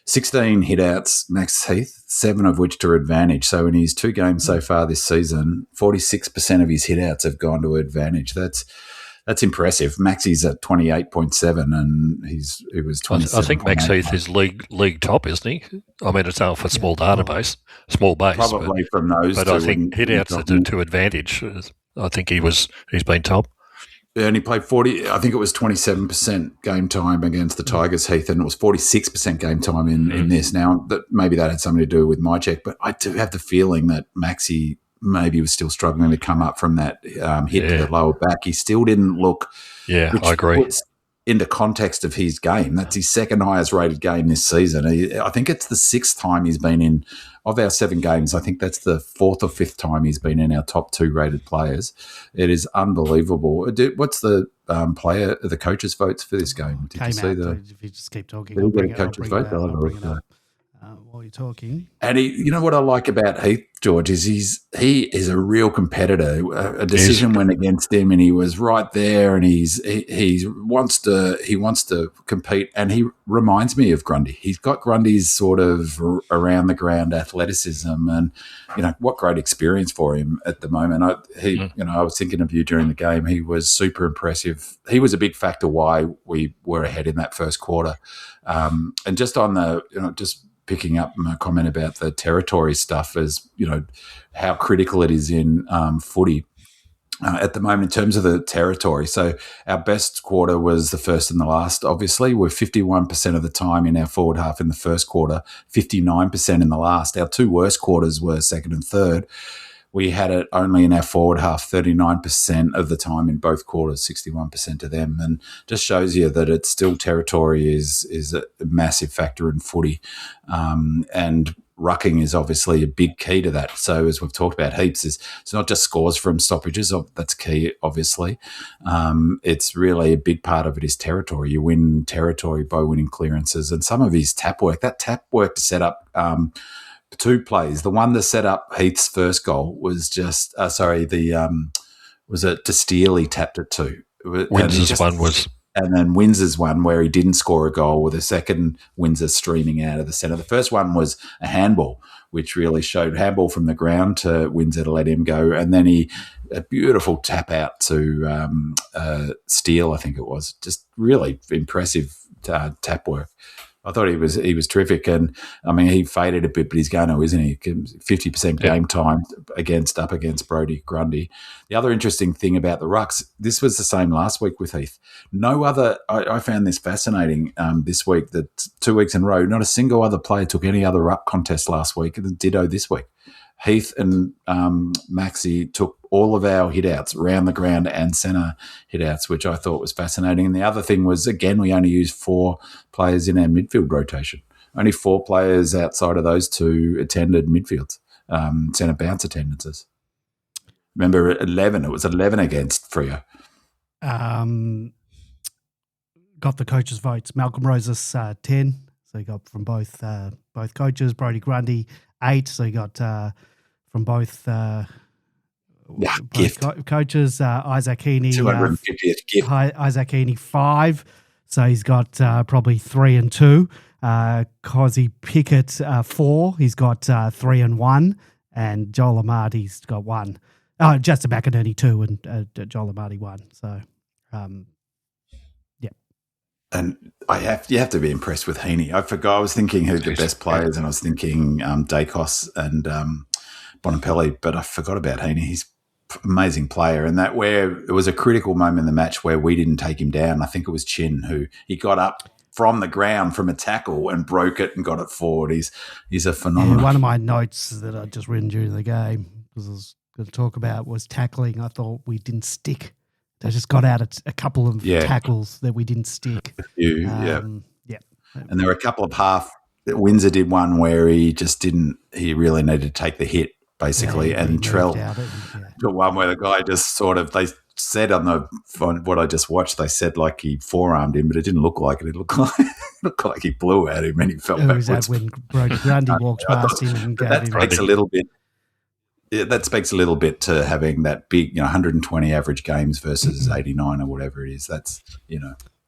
16 hit-outs, Max Heath, 7 of which to advantage. So in his 2 games so far this season, 46% of his hit-outs have gone to advantage. That's impressive. Maxie's at 28.7 and he was 27. I think Max Heath is league top, isn't he? I mean, it's off a small database, small base. Probably from those but two. I think hit-outs to advantage. I think he's been top. only played 40. I think it was 27% game time against the Tigers, Heath, and it was 46% game time in this. Now, maybe that had something to do with my check, but I do have the feeling that Maxi maybe was still struggling to come up from that hit to the lower back. He still didn't look. Yeah, which I agree. Puts into context of his game, that's his second highest rated game this season. I think it's the 6th time he's been in, of our 7 games, I think that's the 4th or 5th time he's been in our top 2 rated players. It is unbelievable. What's the the coaches' votes for this game? Did you see if you just keep talking, I'll bring it up while you're talking. And you know what I like about Heath, George, is he is a real competitor. A decision went against him, and he was right there, and he wants to compete. And he reminds me of Grundy. He's got Grundy's sort of around the ground athleticism, and what great experience for him at the moment. I was thinking of you during the game. He was super impressive. He was a big factor why we were ahead in that first quarter. And just on the just picking up my comment about the territory stuff, as how critical it is in footy at the moment in terms of the territory. So our best quarter was the first and the last, obviously. We're 51% of the time in our forward half in the first quarter, 59% in the last. Our 2 worst quarters were second and third. We had it only in our forward half 39% of the time in both quarters, 61% of them, and just shows you that it's still territory is a massive factor in footy, and rucking is obviously a big key to that. So as we've talked about heaps, it's not just scores from stoppages, that's key, obviously. It's really a big part of it is territory. You win territory by winning clearances, and some of his tap work to set up 2 plays. The one that set up Heath's first goal was just was it to Steele he tapped it to. Windsor's one was, and then Windsor's one where he didn't score a goal with a second Windsor streaming out of the centre. The first one was a handball, which really showed handball from the ground to Windsor to let him go, and then a beautiful tap out to Steele, I think it was. Just really impressive tap work. I thought he was terrific, and I mean he faded a bit, but he's going to, isn't he? 50% game time up against Brodie Grundy. The other interesting thing about the rucks, this was the same last week with Heath. No other. I found this fascinating this week. That 2 weeks in a row, not a single other player took any other ruck contest last week, and ditto this week. Heath and Maxi took all of our hit-outs, round the ground and centre hit-outs, which I thought was fascinating. And the other thing was, again, we only used 4 players in our midfield rotation. Only 4 players outside of those 2 attended midfields, centre bounce attendances. Remember, 11. It was 11 against Freo. Got the coaches' votes. Malcolm Roses 10, so he got from both coaches. Brodie Grundy 8, so he got from both coaches. Isaac Heaney 250th gift. Isaac Heaney 5, so he's got probably 3 and 2. Cozzy Pickett 4, he's got 3 and 1, and Joel Amarty's got 1. Justin McInerney 2 and Joel Amarty 1. So, yeah. And you have to be impressed with Heaney. I forgot. I was thinking who the best players, and I was thinking Dacos and Bonapelli, but I forgot about Heaney. He's an amazing player, and that where it was a critical moment in the match where we didn't take him down. I think it was Chin who he got up from the ground from a tackle and broke it and got it forward. He's a phenomenon. Yeah, one of my notes that I just written during the game, because I was going to talk about, was tackling. I thought we didn't stick. They just got out a couple of tackles that we didn't stick. Yeah. And there were a couple of half. Windsor did one where he just didn't. He really needed to take the hit, basically. And Trell got one where the guy just sort of. They said on what I just watched, they said like he forearmed him, but it didn't look like it. It looked like he blew at him and he fell backwards. Was that when Brodie Grundy walked past him and gave him a little bit. Yeah, that speaks a little bit to having that big, 120 average games versus 89 or whatever it is. That's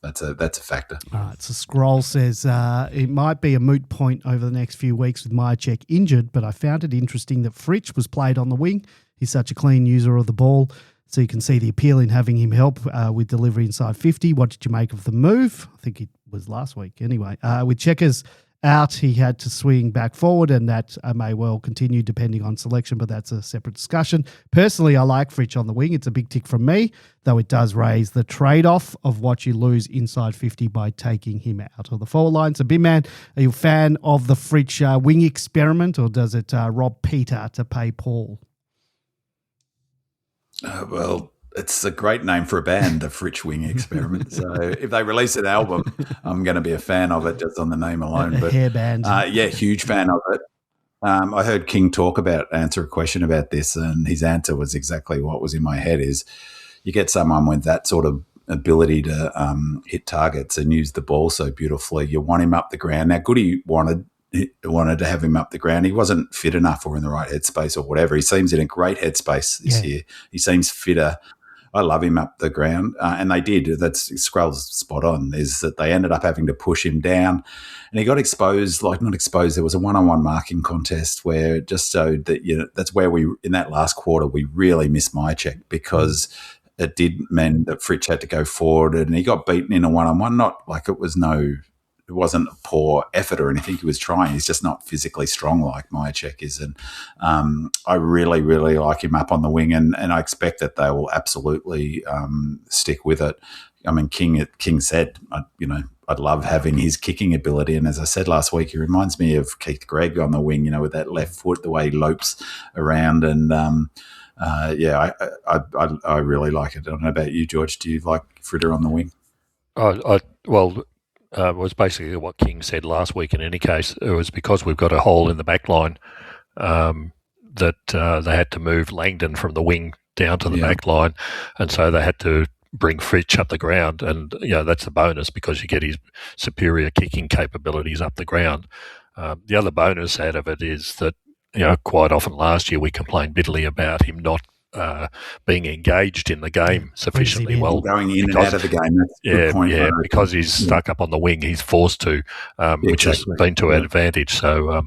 a factor. All right. So Scroll says it might be a moot point over the next few weeks with Myercheck injured, but I found it interesting that Fritsch was played on the wing. He's such a clean user of the ball, so you can see the appeal in having him help with delivery inside 50. What did you make of the move? I think it was last week anyway. With Checkers out, he had to swing back forward, and that may well continue depending on selection, but that's a separate discussion. Personally, I like Fritsch on the wing. It's a big tick from me, though it does raise the trade-off of what you lose inside 50 by taking him out of the forward line. So, Big Man, are you a fan of the Fritsch wing experiment, or does it rob Peter to pay Paul? Well, it's a great name for a band, the Fritsch Wing Experiment. So if they release an album, I'm going to be a fan of it just on the name alone. But hair band. Huge fan of it. I heard King answer a question about this, and his answer was exactly what was in my head is you get someone with that sort of ability to hit targets and use the ball so beautifully. You want him up the ground. Now, Goody wanted to have him up the ground. He wasn't fit enough or in the right headspace or whatever. He seems in a great headspace this year. He seems fitter. I love him up the ground, and they did. That's Scrull's spot on. Is that they ended up having to push him down, and he got exposed. Like not exposed. There was a one-on-one marking contest where it just showed that that's where we in that last quarter we really missed Mychek because it did mean that Fritsch had to go forward, and he got beaten in a one-on-one. Not like it wasn't a poor effort or anything. He was trying. He's just not physically strong like Mychek is. And I really, really like him up on the wing, and I expect that they will absolutely stick with it. I mean, King said, I'd love having his kicking ability. And as I said last week, he reminds me of Keith Gregg on the wing, with that left foot, the way he lopes around. And, I really like it. I don't know about you, George. Do you like Fritter on the wing? It was basically what King said last week. In any case, it was because we've got a hole in the back line that they had to move Langdon from the wing down to the back line, and so they had to bring Fritsch up the ground, and that's a bonus because you get his superior kicking capabilities up the ground. The other bonus out of it is that quite often last year we complained bitterly about him not being engaged in the game sufficiently well. Going in and out of the game. That's a good point. Because he's stuck up on the wing, he's forced to, which has been to our advantage. So,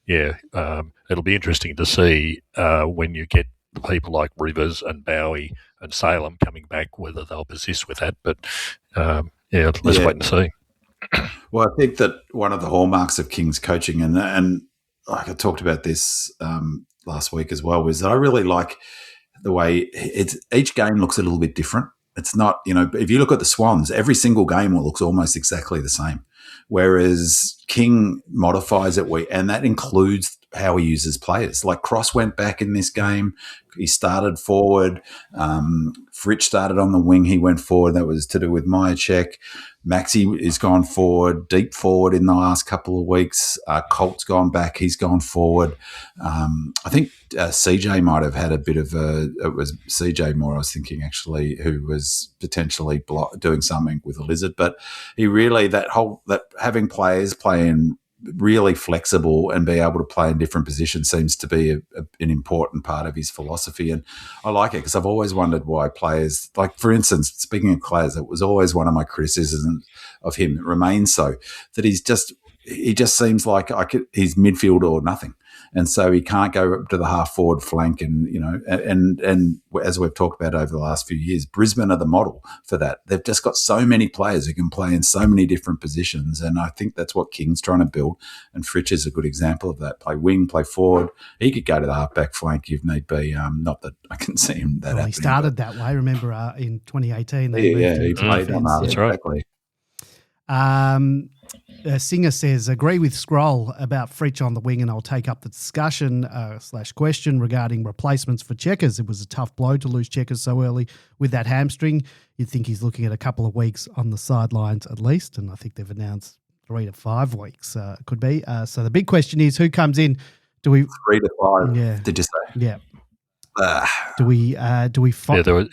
it'll be interesting to see when you get the people like Rivers and Bowie and Salem coming back, whether they'll persist with that. But, let's wait and see. Well, I think that one of the hallmarks of King's coaching, and I talked about this last week as well, was that I really like the way each game looks a little bit different. It's not, if you look at the Swans, every single game looks almost exactly the same. Whereas King modifies it, and that includes how he uses players. Like Cross went back in this game. He started forward. Fritsch started on the wing. He went forward. That was to do with Mychek. Maxi is gone forward, deep forward in the last couple of weeks. Colt's gone back. He's gone forward. I think CJ might have had a bit of it was CJ more, I was thinking, actually, who was potentially doing something with a lizard. But he really, that having players playing really flexible and be able to play in different positions seems to be an important part of his philosophy. And I like it because I've always wondered why players, like for instance, speaking of Claes, it was always one of my criticisms of him. It remains so, that he just seems like he's midfield or nothing. And so he can't go up to the half forward flank, and as we've talked about over the last few years, Brisbane are the model for that. They've just got so many players who can play in so many different positions, and I think that's what King's trying to build. And Fritsch is a good example of that. Play wing, play forward. He could go to the half-back flank if need be. Not that I can see him that. He started that way. Remember in 2018, they moved he played on that. That's right. Exactly. Singer says, agree with Scroll about Fritsch on the wing, and I'll take up the discussion / question regarding replacements for Checkers. It was a tough blow to lose Checkers so early with that hamstring. You'd think he's looking at a couple of weeks on the sidelines at least, and I think they've announced 3 to 5 weeks could be. So the big question is, who comes in? Do we 3 to 5? Yeah. Did you say? Yeah. Do we find? Yeah,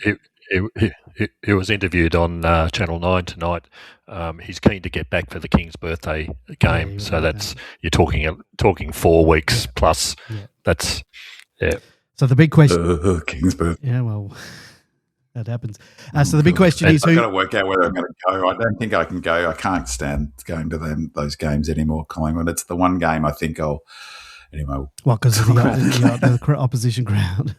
he was interviewed on Channel 9 tonight. He's keen to get back for the King's birthday game. Yeah, so that's you're talking 4 weeks plus. Yeah. That's So the big question. King's birthday. Yeah, well, that happens. So the big question is, I've got to work out whether I'm going to go. I don't think I can go. I can't stand going to those games anymore, Collingwood. It's the one game I think I'll. Anyway. Well, because of the opposition crowd.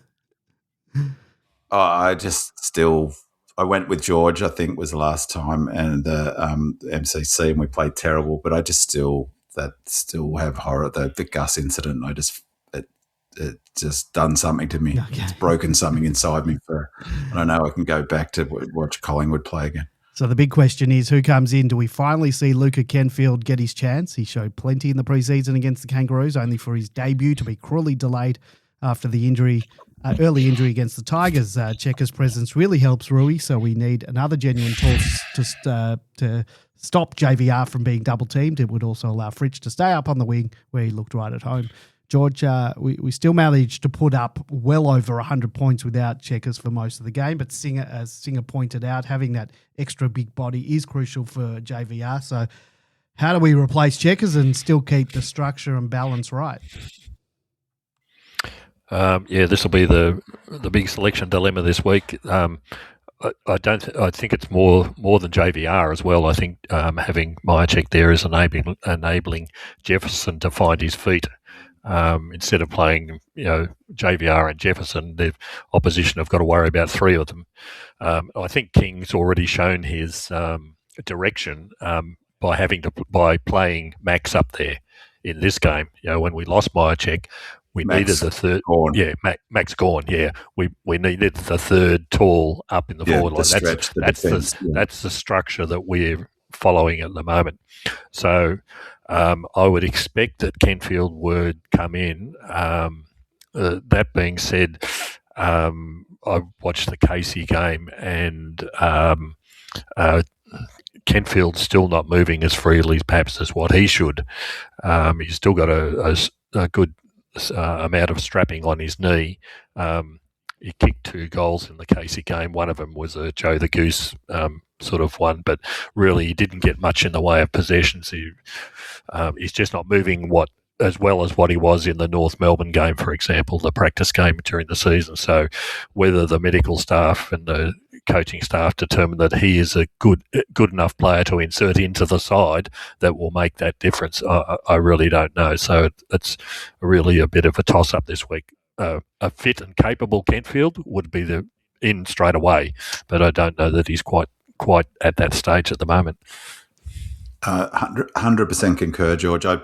I went with George, I think was the last time, and the MCC, and we played terrible, but I just still that still have horror. The Gus incident, it just done something to me. Okay. It's broken something inside me. I don't know. I can go back to watch Collingwood play again. So the big question is, who comes in? Do we finally see Luca Kenfield get his chance? He showed plenty in the preseason against the Kangaroos, only for his debut to be cruelly delayed after the early injury against the Tigers. Cheika's presence really helps Rui, so we need another genuine tool to stop JVR from being double-teamed. It would also allow Fritsch to stay up on the wing where he looked right at home. George, we still managed to put up well over 100 points without Checkers for most of the game, but Singer, as Singer pointed out, having that extra big body is crucial for JVR. So how do we replace Checkers and still keep the structure and balance right? This will be the big selection dilemma this week. I think it's more than JVR as well. I think having Myercheck there is enabling Jefferson to find his feet. Instead of playing, JVR and Jefferson, the opposition have got to worry about three of them. I think King's already shown his direction by playing Max up there in this game. When we lost Myercheck, we needed the third. Gone. Yeah, Max gone. Yeah, we needed the third tall up in the forward line. That's the structure that we're following at the moment. So I would expect that Kenfield would come in. That being said, I watched the Casey game and Kenfield's still not moving as freely perhaps as what he should. He's still got a good amount of strapping on his knee. He kicked 2 goals in the Casey game. One of them was a Joe the Goose sort of one, but really he didn't get much in the way of possessions. He's just not moving as well as what he was in the North Melbourne game, for example, the practice game during the season. So whether the medical staff and the coaching staff determine that he is a good enough player to insert into the side that will make that difference, I really don't know. So it's really a bit of a toss-up this week. A fit and capable Kenfield would be in straight away, but I don't know that he's quite at that stage at the moment. 100% concur, George. I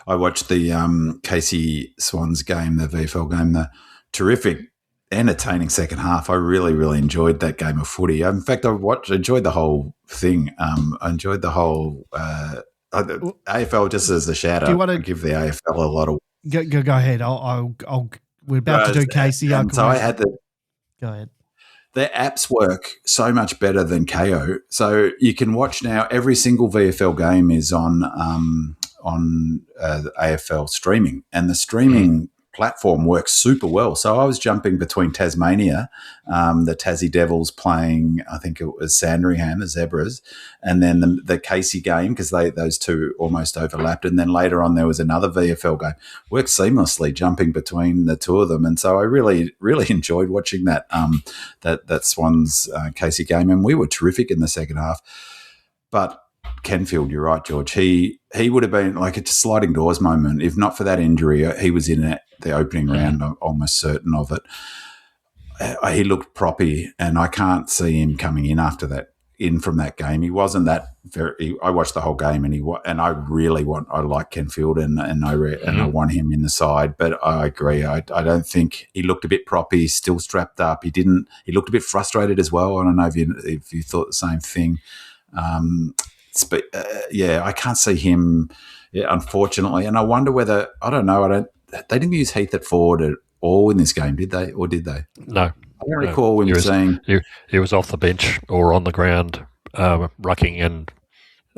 watched the Casey Swans game, the VFL game, the terrific, entertaining second half. I really, really enjoyed that game of footy. In fact, I enjoyed the whole thing. I enjoyed the whole AFL. Just as a shout out, I give the AFL a lot of. Go ahead. We're about to do Casey. Go ahead. Their apps work so much better than KO. So you can watch now. Every single VFL game is on AFL streaming, and the streaming platform works super well. So I was jumping between Tasmania, the Tassie Devils playing, I think it was Sandringham, the Zebras, and then the Casey game, because those two almost overlapped. And then later on there was another VFL game. Worked seamlessly jumping between the two of them. And so I really, really enjoyed watching that Swans Casey game. And we were terrific in the second half. But Kenfield, you're right, George. He would have been like a sliding doors moment. If not for that injury, he was in the opening round. I'm almost certain of it. He looked proppy, and I can't see him coming in after that. In from that game, he wasn't that very. I watched the whole game, and I like Kenfield, and I want him in the side. But I agree. I don't think he looked a bit proppy, still strapped up. He looked a bit frustrated as well. I don't know if you thought the same thing. But I can't see him, unfortunately. And I wonder whether, I don't know, they didn't use Heath at forward at all in this game, did they? Or did they? No. I don't recall him saying... He was off the bench or on the ground, rucking and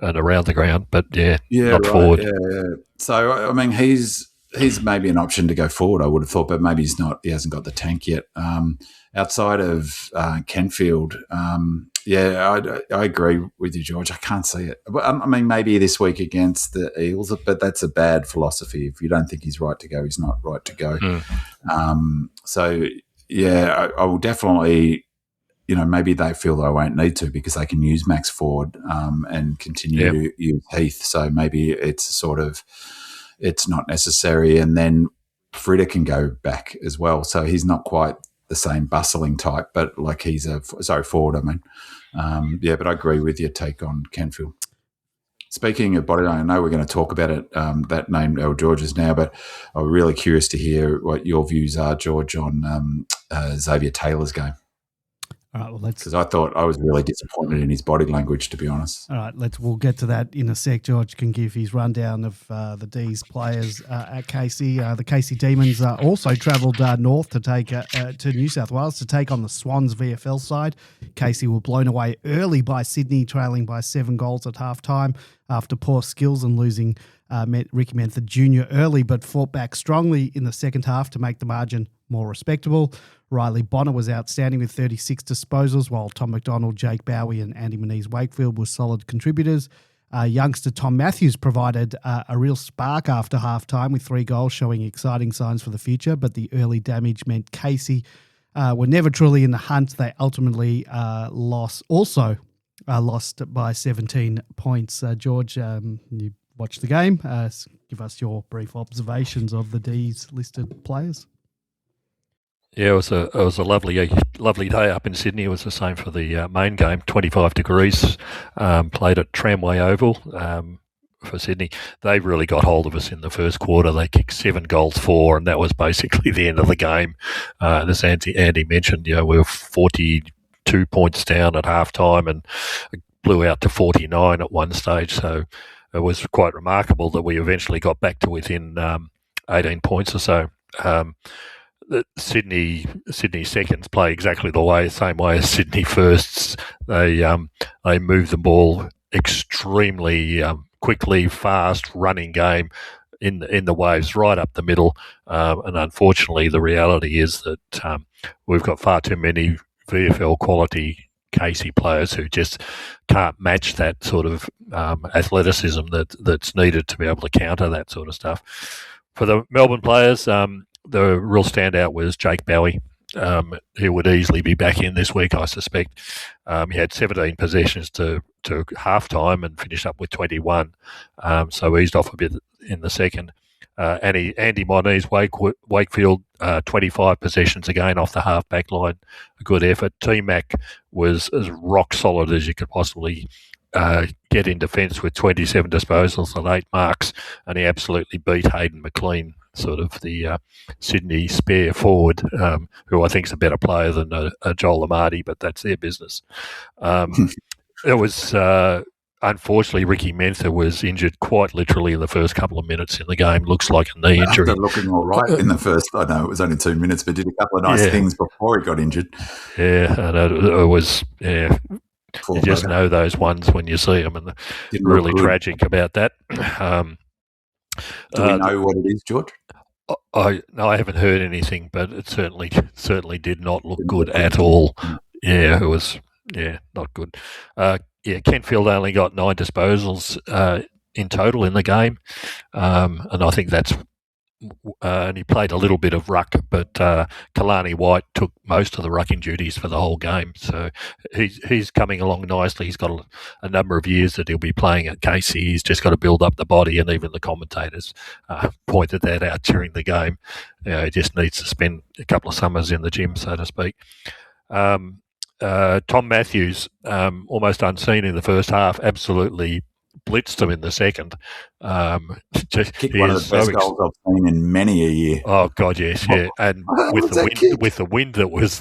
around the ground, but not forward. Yeah. So, I mean, he's maybe an option to go forward, I would have thought, but maybe he's not. He hasn't got the tank yet. Outside of Kenfield, I agree with you, George. I can't see it. I mean, maybe this week against the Eagles, but that's a bad philosophy. If you don't think he's right to go, he's not right to go. I will definitely, maybe they feel they won't need to because they can use Max forward and continue to use Heath. So maybe it's it's not necessary. And then Fritter can go back as well. So he's not quite the same bustling type, but like he's forward, I mean. But I agree with your take on Kenfield. Speaking of body, I know we're going to talk about it, that name, George's now, but I'm really curious to hear what your views are, George, on Xavier Taylor's game. All right, well, because I thought I was really disappointed in his body language, to be honest. All right, we'll get to that in a sec. George can give his rundown of the D's players at Casey. The Casey Demons also travelled north to take to New South Wales to take on the Swans VFL side. Casey were blown away early by Sydney, trailing by 7 goals at halftime after poor skills and losing Ricky Mentha Jr. early, but fought back strongly in the second half to make the margin more respectable. Riley Bonner was outstanding with 36 disposals, while Tom McDonald, Jake Bowie and Andy Moniz-Wakefield were solid contributors. Youngster Tom Matthews provided a real spark after halftime with 3 goals, showing exciting signs for the future, but the early damage meant Casey were never truly in the hunt. They ultimately lost by 17 points. George, you watched the game. Give us your brief observations of the D's listed players. Yeah, it was a lovely day up in Sydney. It was the same for the main game, 25 degrees, played at Tramway Oval for Sydney. They really got hold of us in the first quarter. They kicked 7 goals, 4, and that was basically the end of the game. As Andy mentioned, we were 42 points down at halftime and blew out to 49 at one stage. So it was quite remarkable that we eventually got back to within 18 points or so. The Sydney seconds play exactly the same way as Sydney firsts. They move the ball extremely quickly, fast running game in the waves right up the middle. And unfortunately, the reality is that we've got far too many VFL quality Casey players who just can't match that sort of athleticism that's needed to be able to counter that sort of stuff. For the Melbourne players, the real standout was Jake Bowie, who would easily be back in this week, I suspect. He had 17 possessions to halftime and finished up with 21, so eased off a bit in the second. Andy Moniz-Wakefield, 25 possessions again off the half-back line, a good effort. T-Mac was as rock solid as you could possibly get in defence with 27 disposals and 8 marks, and he absolutely beat Hayden McLean, sort of the Sydney spare forward, who I think is a better player than a Joel Amartey, but that's their business. It was unfortunately Ricky Mentha was injured quite literally in the first couple of minutes in the game. Looks like a knee injury. After looking all right in the first, I know it was only 2 minutes, but did a couple of nice things before he got injured. Yeah, and it was you just know those ones when you see them, and really tragic about that. Do we know what it is, George? I haven't heard anything, but it certainly did not look good at all. Yeah, it was not good. Kentfield only got 9 disposals in total in the game, and I think that's. And he played a little bit of ruck, but Kalani White took most of the rucking duties for the whole game. So he's coming along nicely. He's got a number of years that he'll be playing at Casey. He's just got to build up the body, and even the commentators pointed that out during the game. He just needs to spend a couple of summers in the gym, so to speak. Tom Matthews, almost unseen in the first half, absolutely blitzed him in the second. Kicked one of the best goals I've seen in many a year. Oh God, yes, yeah. And with the wind that was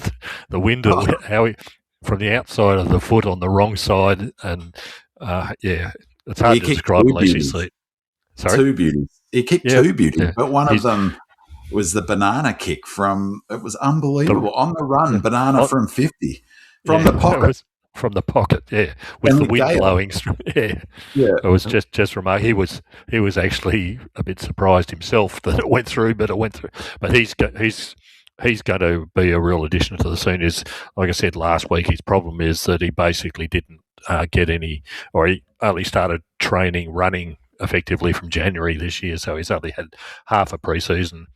how he from the outside of the foot on the wrong side, and it's hard to describe unless you see it. Sorry? 2 beauties. He kicked 2 beauties, but one of them was the banana kick from. It was unbelievable on the run, banana from 50 from the pocket. From the pocket, with the wind blowing through. It was just remarkable. He was actually a bit surprised himself that it went through, but it went through. But he's going to be a real addition to the scene. Is like I said last week, his problem is that he basically didn't get any, or he only started running effectively from January this year. So he's only had half a pre-season.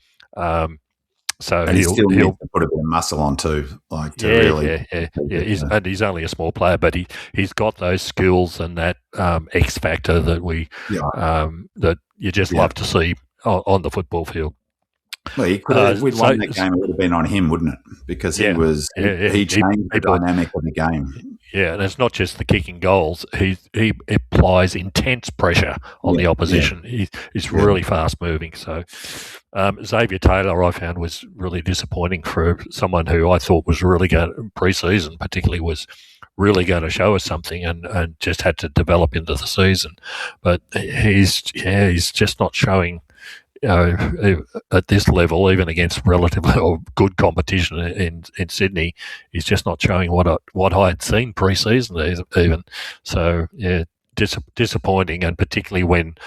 So and he still needs to put a bit of muscle on too, And he's only a small player, but he's got those skills and that X factor that that you just love to see on the football field. Well, he could have, if we'd won that game, it would have been on him, wouldn't it? Because he changed the dynamic of the game. Yeah, and it's not just the kicking goals. He applies intense pressure on the opposition. Yeah. He's really fast moving. So Xavier Taylor, I found, was really disappointing for someone who I thought was really going pre-season, particularly was really going to show us something, and just had to develop into the season. But he's just not showing. At this level, even against relatively good competition in Sydney, he's just not showing what I had seen pre-season even. So yeah, disappointing, and particularly when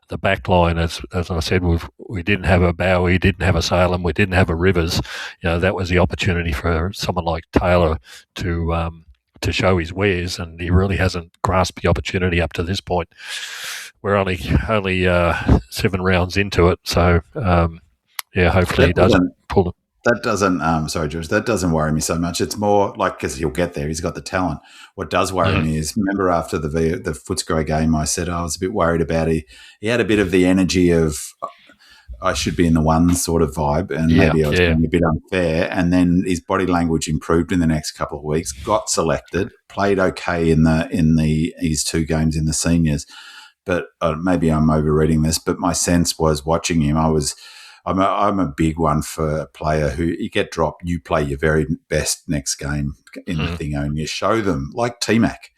the back line, as I said, we didn't have a Bowie, didn't have a Salem, we didn't have a Rivers. That was the opportunity for someone like Taylor to show his wares, and he really hasn't grasped the opportunity up to this point. We're only 7 rounds into it, so hopefully he doesn't pull it. That doesn't, sorry, George, that doesn't worry me so much. It's more like, because he'll get there, he's got the talent. What does worry me is, remember after the Footscray game, I said I was a bit worried about he had a bit of the energy of I should be in the one sort of vibe, and maybe I was being a bit unfair. And then his body language improved in the next couple of weeks, got selected, played okay in his 2 games in the seniors. But maybe I'm overreading this, but my sense was watching him, I'm a big one for a player who you get dropped, you play your very best next game in the thing, and you show them, like T-Mac.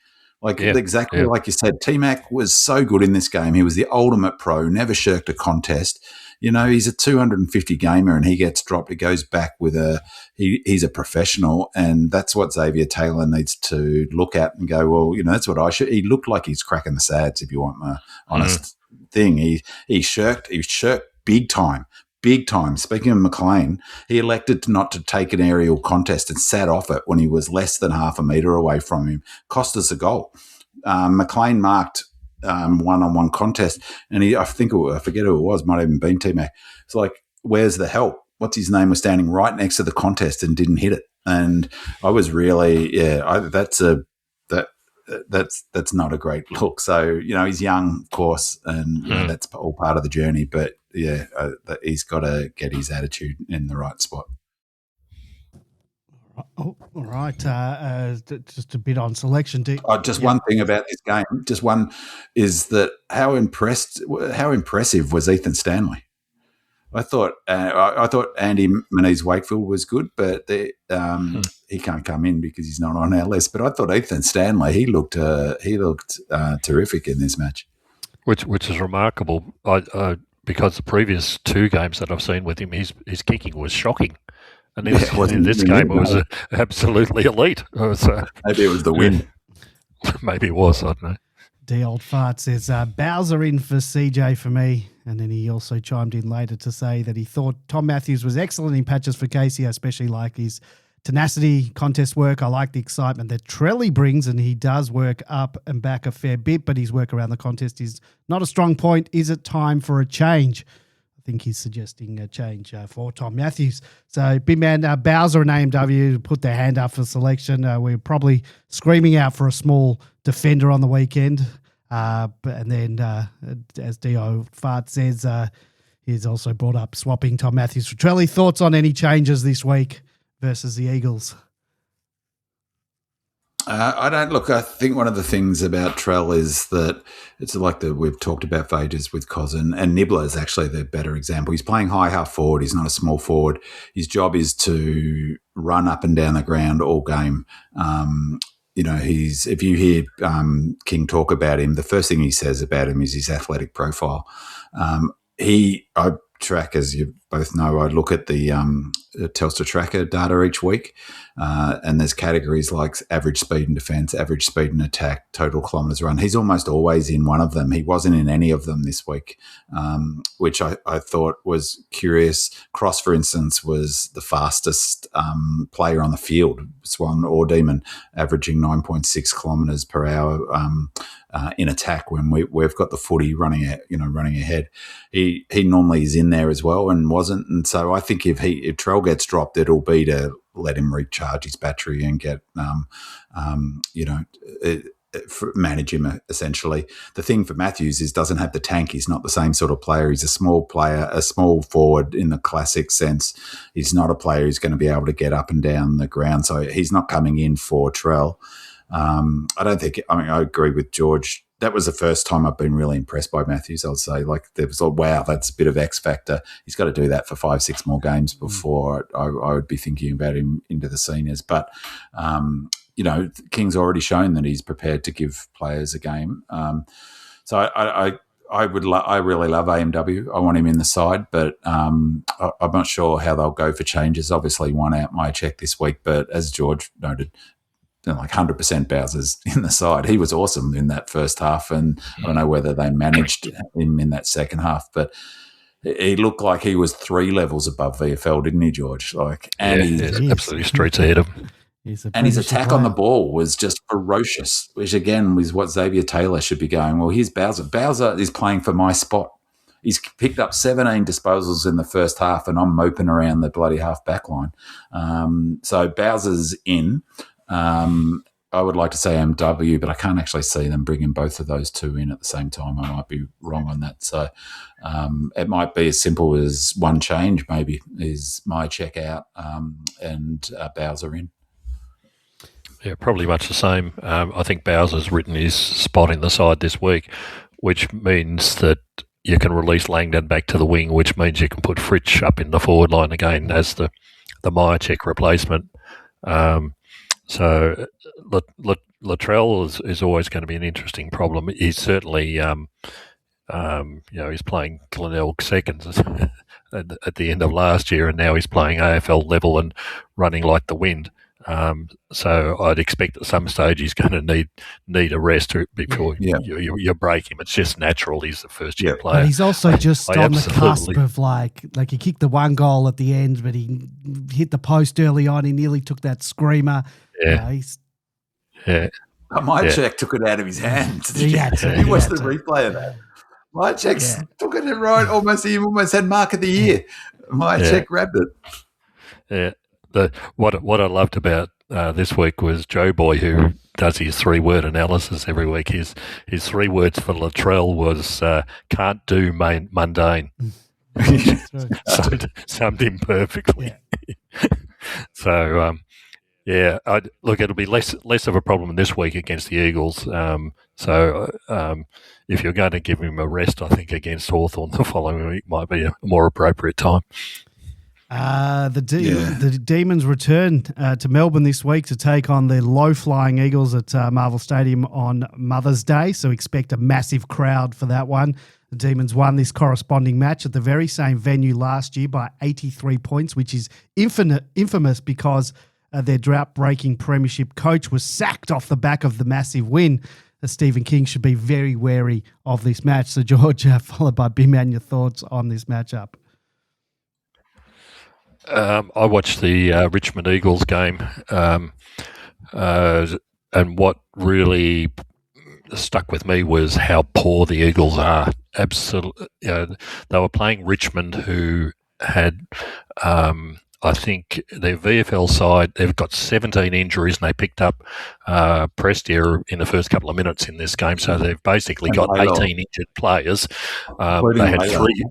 Exactly like you said, T-Mac was so good in this game. He was the ultimate pro, never shirked a contest. He's a 250 gamer, and he gets dropped. He goes back with he's a professional, and that's what Xavier Taylor needs to look at and go, well, that's what I should. He looked like he's cracking the sads, if you want my honest thing. He shirked big time. Big time. Speaking of McLean, he elected not to take an aerial contest and sat off it when he was less than half a metre away from him. Cost us a goal. McLean marked one-on-one contest, and I forget who it was, might have even been T-Mac. It's like, where's the help? What's his name was standing right next to the contest and didn't hit it. And I was really, that's not a great look. So, he's young, of course, and that's all part of the journey. But, he's got to get his attitude in the right spot. Oh, all right. Just a bit on selection. One thing about this game, just one, is that how impressive was Ethan Stanley? I thought Andy Menzies-Wakefield was good, but he can't come in because he's not on our list. But I thought Ethan Stanley, he looked terrific in this match, which is remarkable. Because the previous 2 games that I've seen with him, his kicking was shocking. And in this game, it was absolutely elite. Maybe it was the win. Maybe it was, I don't know. D Old Fart says, Bowser in for CJ for me. And then he also chimed in later to say that he thought Tom Matthews was excellent in patches for Casey, especially like his tenacity, contest work. I like the excitement that Trelly brings, and he does work up and back a fair bit, but his work around the contest is not a strong point. Is it time for a change? I think he's suggesting a change for Tom Matthews. So, big man, Bowser and AMW put their hand up for selection. We're probably screaming out for a small defender on the weekend. And then, as Dio Fart says, he's also brought up swapping Tom Matthews for Trelly. Thoughts on any changes this week versus the Eagles? I think one of the things about Trell is that it's like we've talked about for ages with Cozin, and Nibbler is actually the better example. He's playing high half forward. He's not a small forward. His job is to run up and down the ground all game. If you hear King talk about him, the first thing he says about him is his athletic profile. I track, as you both know, I look at the Telstra tracker data each week, and there's categories like average speed and defence, average speed and attack, total kilometres run. He's almost always in one of them. He wasn't in any of them this week, which I thought was curious. Cross, for instance, was the fastest player on the field, Swan or Demon, averaging 9.6 kilometres per hour in attack when we've got the footy running ahead. He normally is in there as well and wasn't, and so I think if Trell gets dropped, it'll be to let him recharge his battery and get manage him essentially. The thing for Matthews is doesn't have the tank. He's not the same sort of player. He's a small player, a small forward in the classic sense. He's not a player who's going to be able to get up and down the ground. So he's not coming in for Trell. I don't think. I mean, I agree with George. That was the first time I've been really impressed by Matthews. I would say, like, there was wow, that's a bit of X factor. He's got to do that for 5-6 more games before I would be thinking about him into the seniors. But King's already shown that he's prepared to give players a game. So I really love AMW. I want him in the side, but I'm not sure how they'll go for changes. Obviously, one out my check this week, but as George noted, like 100% Bowser's in the side. He was awesome in that first half, and I don't know whether they managed him in that second half, but he looked like he was 3 levels above VFL, didn't he, George? He's absolutely streets ahead of him. And his attack on the ball was just ferocious, which again was what Xavier Taylor should be going. Well, here's Bowser. Bowser is playing for my spot. He's picked up 17 disposals in the first half, and I'm moping around the bloody half back line. So Bowser's in. I would like to say MW, but I can't actually see them bringing both of those two in at the same time. I might be wrong on that. So it might be as simple as one change, maybe, is my check out and Bowser in. Yeah, probably much the same. I think Bowser's written his spot in the side this week, which means that you can release Langdon back to the wing, which means you can put Fritsch up in the forward line again as the Myercheck replacement. So Latrell is always going to be an interesting problem. He's certainly, he's playing Glenelg seconds at the end of last year, and now he's playing AFL level and running like the wind. So I'd expect at some stage he's going to need a rest before you break him. It's just natural. He's the first year player. But he's also just on the cusp of like he kicked the one goal at the end, but he hit the post early on. He nearly took that screamer. Myercheck took it out of his hands. He watched the replay of that. Myercheck took it right. He almost had mark of the year. Myercheck grabbed it. Yeah. What I loved about this week was Joe Boy, who does his 3-word analysis every week. His 3 words for Latrell was can't do mundane. Summed him perfectly. So it'll be less of a problem this week against the Eagles. If you're going to give him a rest, I think against Hawthorn the following week might be a more appropriate time. The Demons return to Melbourne this week to take on the low-flying Eagles at Marvel Stadium on Mother's Day, so expect a massive crowd for that one. The Demons won this corresponding match at the very same venue last year by 83 points, which is infamous because their drought-breaking premiership coach was sacked off the back of the massive win. Stephen King should be very wary of this match. So, George, followed by B-Man, your thoughts on this matchup? I watched the Richmond Eagles game, and what really stuck with me was how poor the Eagles are. Absolutely, they were playing Richmond, who had, I think, their VFL side. They've got 17 injuries, and they picked up Prestia in the first couple of minutes in this game. So they've basically got 18 injured players. They had 3.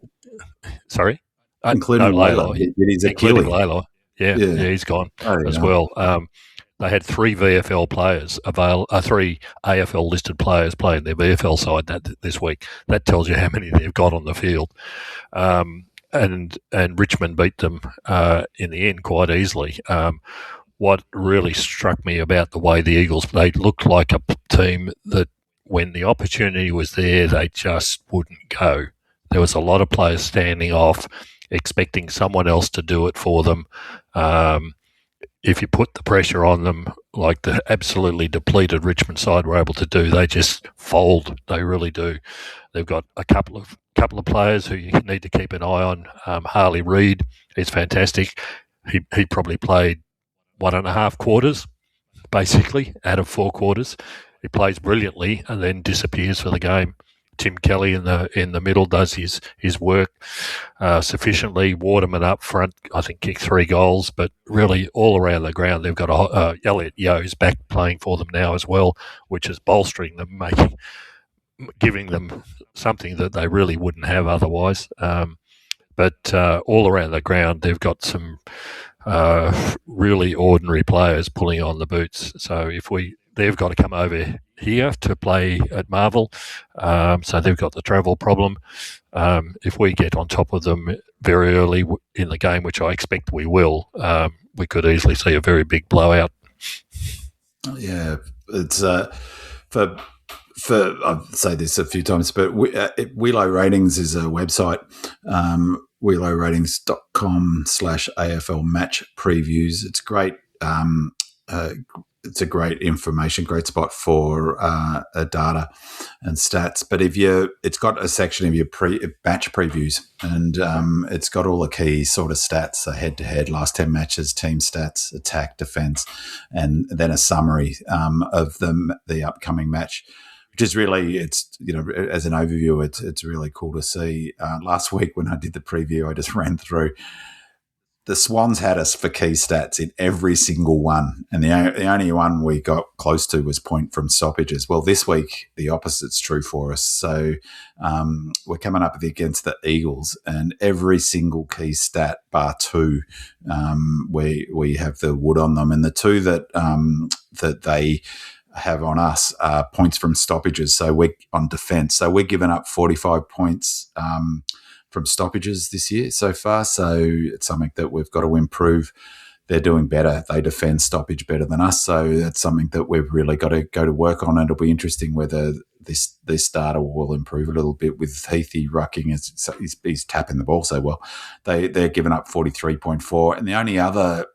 Sorry. Including Layla. Including Layla. Yeah, he's gone as well. They had 3 VFL players 3 AFL listed players playing their VFL side this week. That tells you how many they've got on the field. And Richmond beat them in the end quite easily. What really struck me about the way the Eagles, they looked like a team that when the opportunity was there, they just wouldn't go. There was a lot of players standing off, expecting someone else to do it for them. If you put the pressure on them, like the absolutely depleted Richmond side were able to do, they just fold. They really do. They've got a couple of players who you need to keep an eye on. Harley Reid is fantastic. He probably played 1.5 quarters, basically, out of 4 quarters. He plays brilliantly and then disappears for the game. Tim Kelly in the middle does his work sufficiently. Waterman up front, I think, kicked 3 goals, but really all around the ground they've got Elliot Yeo's back playing for them now as well, which is bolstering them, giving them something that they really wouldn't have otherwise. But all around the ground they've got some really ordinary players pulling on the boots. So they've got to come over here to play at Marvel, so they've got the travel problem. If we get on top of them very early in the game, which I expect we will, we could easily see a very big blowout. Yeah, it's for I've said this a few times, but Wheelo Ratings is a website, wheeloratings.com/AFL match previews. It's great. It's a great information, great spot for data and stats. But it's got a section of your match previews, and it's got all the key sort of stats: so head-to-head, last 10 matches, team stats, attack, defence, and then a summary of the upcoming match. Which is really, it's, as an overview, it's really cool to see. Last week when I did the preview, I just ran through. The Swans had us for key stats in every single one, and the only one we got close to was point from stoppages. Well, this week the opposite's true for us. So we're coming up against the Eagles, and every single key stat bar two, we have the wood on them, and the two that they have on us points from stoppages. So we're on defence. So we're giving up 45 points from stoppages this year so far. So it's something that we've got to improve. They're doing better. They defend stoppage better than us. So that's something that we've really got to go to work on. And it'll be interesting whether this data will improve a little bit with Heathy rucking. He's tapping the ball so well. They're giving up 43.4. And the only other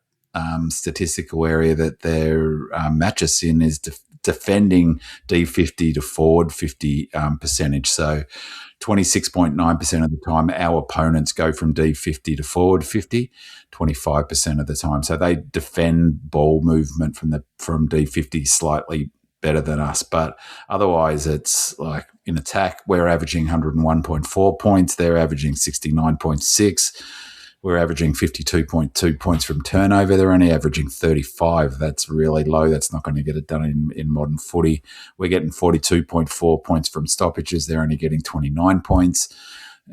statistical area that they're match us in is defending D50 to forward 50 percentage. So 26.9% of the time, our opponents go from D50 to forward 50, 25% of the time. So they defend ball movement from D50 slightly better than us. But otherwise, it's like in attack, we're averaging 101.4 points. They're averaging 69.6. We're averaging 52.2 points from turnover. They're only averaging 35. That's really low. That's not going to get it done in modern footy. We're getting 42.4 points from stoppages. They're only getting 29 points.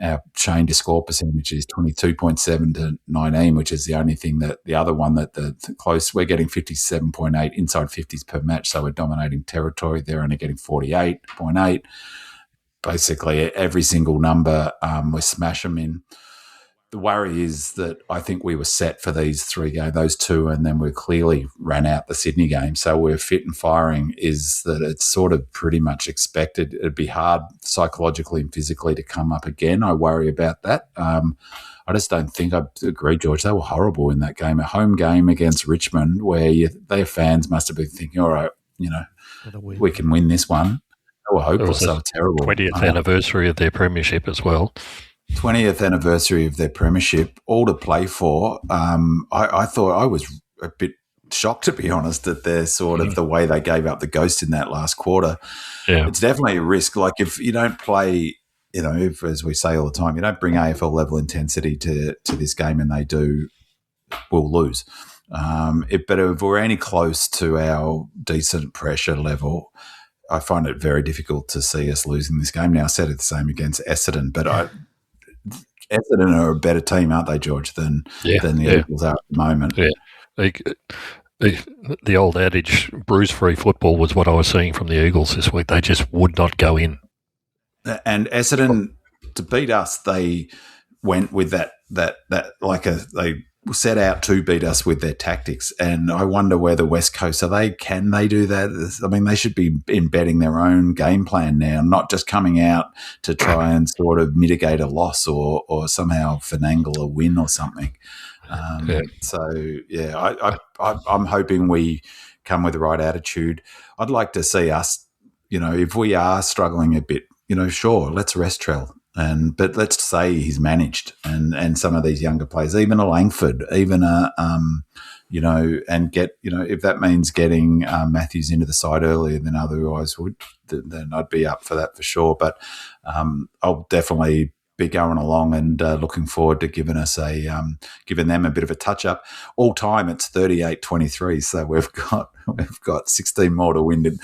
Our change to score percentage is 22.7 to 19, which is the only thing the other one that the close, we're getting 57.8 inside 50s per match. So we're dominating territory. They're only getting 48.8. Basically, every single number, we smash them in. The worry is that I think we were set for these three games, those two, and then we clearly ran out the Sydney game. So we're fit and firing, is that it's sort of pretty much expected. It'd be hard psychologically and physically to come up again. I worry about that. I just don't think I agree, George. They were horrible in that game. A home game against Richmond where their fans must have been thinking, all right, we can win this one. They were hopeless. They were terrible. 20th anniversary of their premiership as well. 20th anniversary of their premiership, all to play for. I thought I was a bit shocked, to be honest, at their sort of the way they gave up the ghost in that last quarter. Yeah. It's definitely a risk. Like if you don't play, if, as we say all the time, you don't bring AFL level intensity to this game, and they do, we'll lose. But if we're any close to our decent pressure level, I find it very difficult to see us losing this game. Now, I said it the same against Essendon, but Essendon are a better team, aren't they, George, than the Eagles are at the moment? Yeah. The old adage, bruise-free football, was what I was seeing from the Eagles this week. They just would not go in. And Essendon, to beat us, they went with that they set out to beat us with their tactics. And I wonder where the West Coast, can they do that? I mean, they should be embedding their own game plan now, not just coming out to try and sort of mitigate a loss or somehow finagle a win or something. So, I'm hoping we come with the right attitude. I'd like to see us, if we are struggling a bit, sure, let's rest Trell. But let's say he's managed, and some of these younger players, even a Langford, even and get, if that means getting Matthews into the side earlier than otherwise would, then I'd be up for that for sure. But I'll definitely be going along and looking forward to giving them a bit of a touch up. All time it's 38-23, so we've got 16 more to win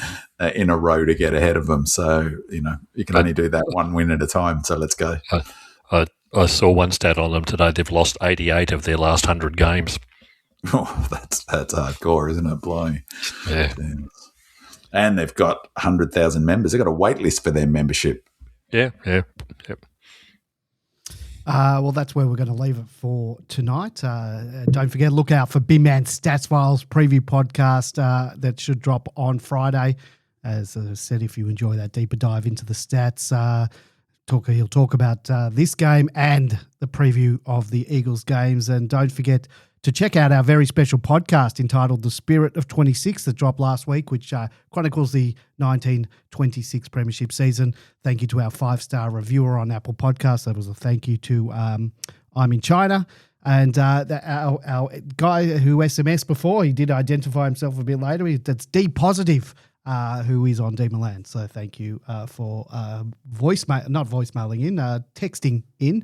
in a row to get ahead of them. So you can only do that one win at a time. So let's go. I saw one stat on them today. They've lost 88 of their last 100 games. Oh, that's hardcore, isn't it? Blimey. Yeah. And they've got 100,000 members. They've got a wait list for their membership. Yeah. Yep. Well, that's where we're going to leave it for tonight. Don't forget, look out for Bin Man Stats Files preview podcast that should drop on Friday. As I said, if you enjoy that deeper dive into the stats, he'll talk about this game and the preview of the Eagles games. And don't forget to check out our very special podcast entitled The Spirit of 26 that dropped last week, which chronicles the 1926 Premiership season. Thank you to our 5-star reviewer on Apple Podcasts. That was a thank you to I'm in China. And our guy who SMS'd before, he did identify himself a bit later. That's D Positive, who is on Demon Land. So thank you for texting in.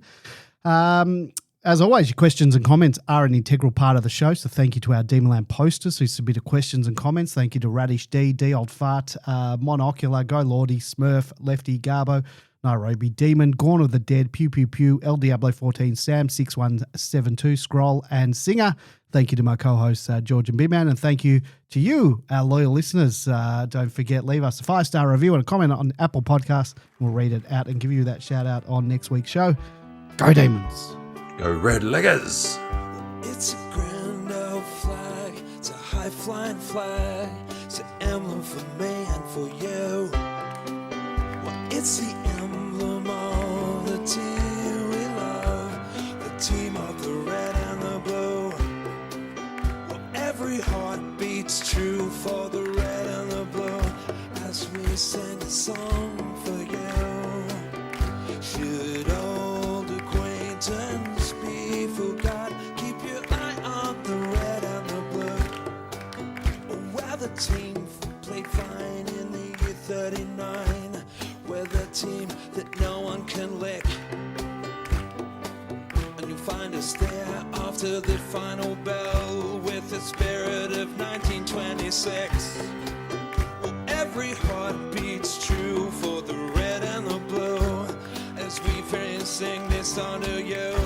As always, your questions and comments are an integral part of the show, so thank you to our Demonland posters who submitted questions and comments. Thank you to Radish D Old Fart, Monocular, Go Lordy, Smurf, Lefty, Garbo, Nairobi Demon, Gorn of the Dead, Pew Pew Pew, El Diablo 14, Sam 6172, Scroll, and Singer. Thank you to my co-hosts, George and Bigman, and thank you to you, our loyal listeners. Don't forget, leave us a 5-star review and a comment on Apple Podcasts. We'll read it out and give you that shout-out on next week's show. Go Demons! Go Red Leggers! It's a grand old flag, it's a high-flying flag, it's an emblem for me and for you. Well, it's the emblem of the team we love, the team of the red and the blue. Well, every heart beats true for the red and the blue, as we sing a song for you. Should old acquaintance be forgot, keep your eye on the red and the blue. Where the team played fine in the year 39, we're the team that no one can lick. And you'll find us there after the final bell with the spirit of 1926. Well, every heart beats true for the red and the blue, as we sing this song to you.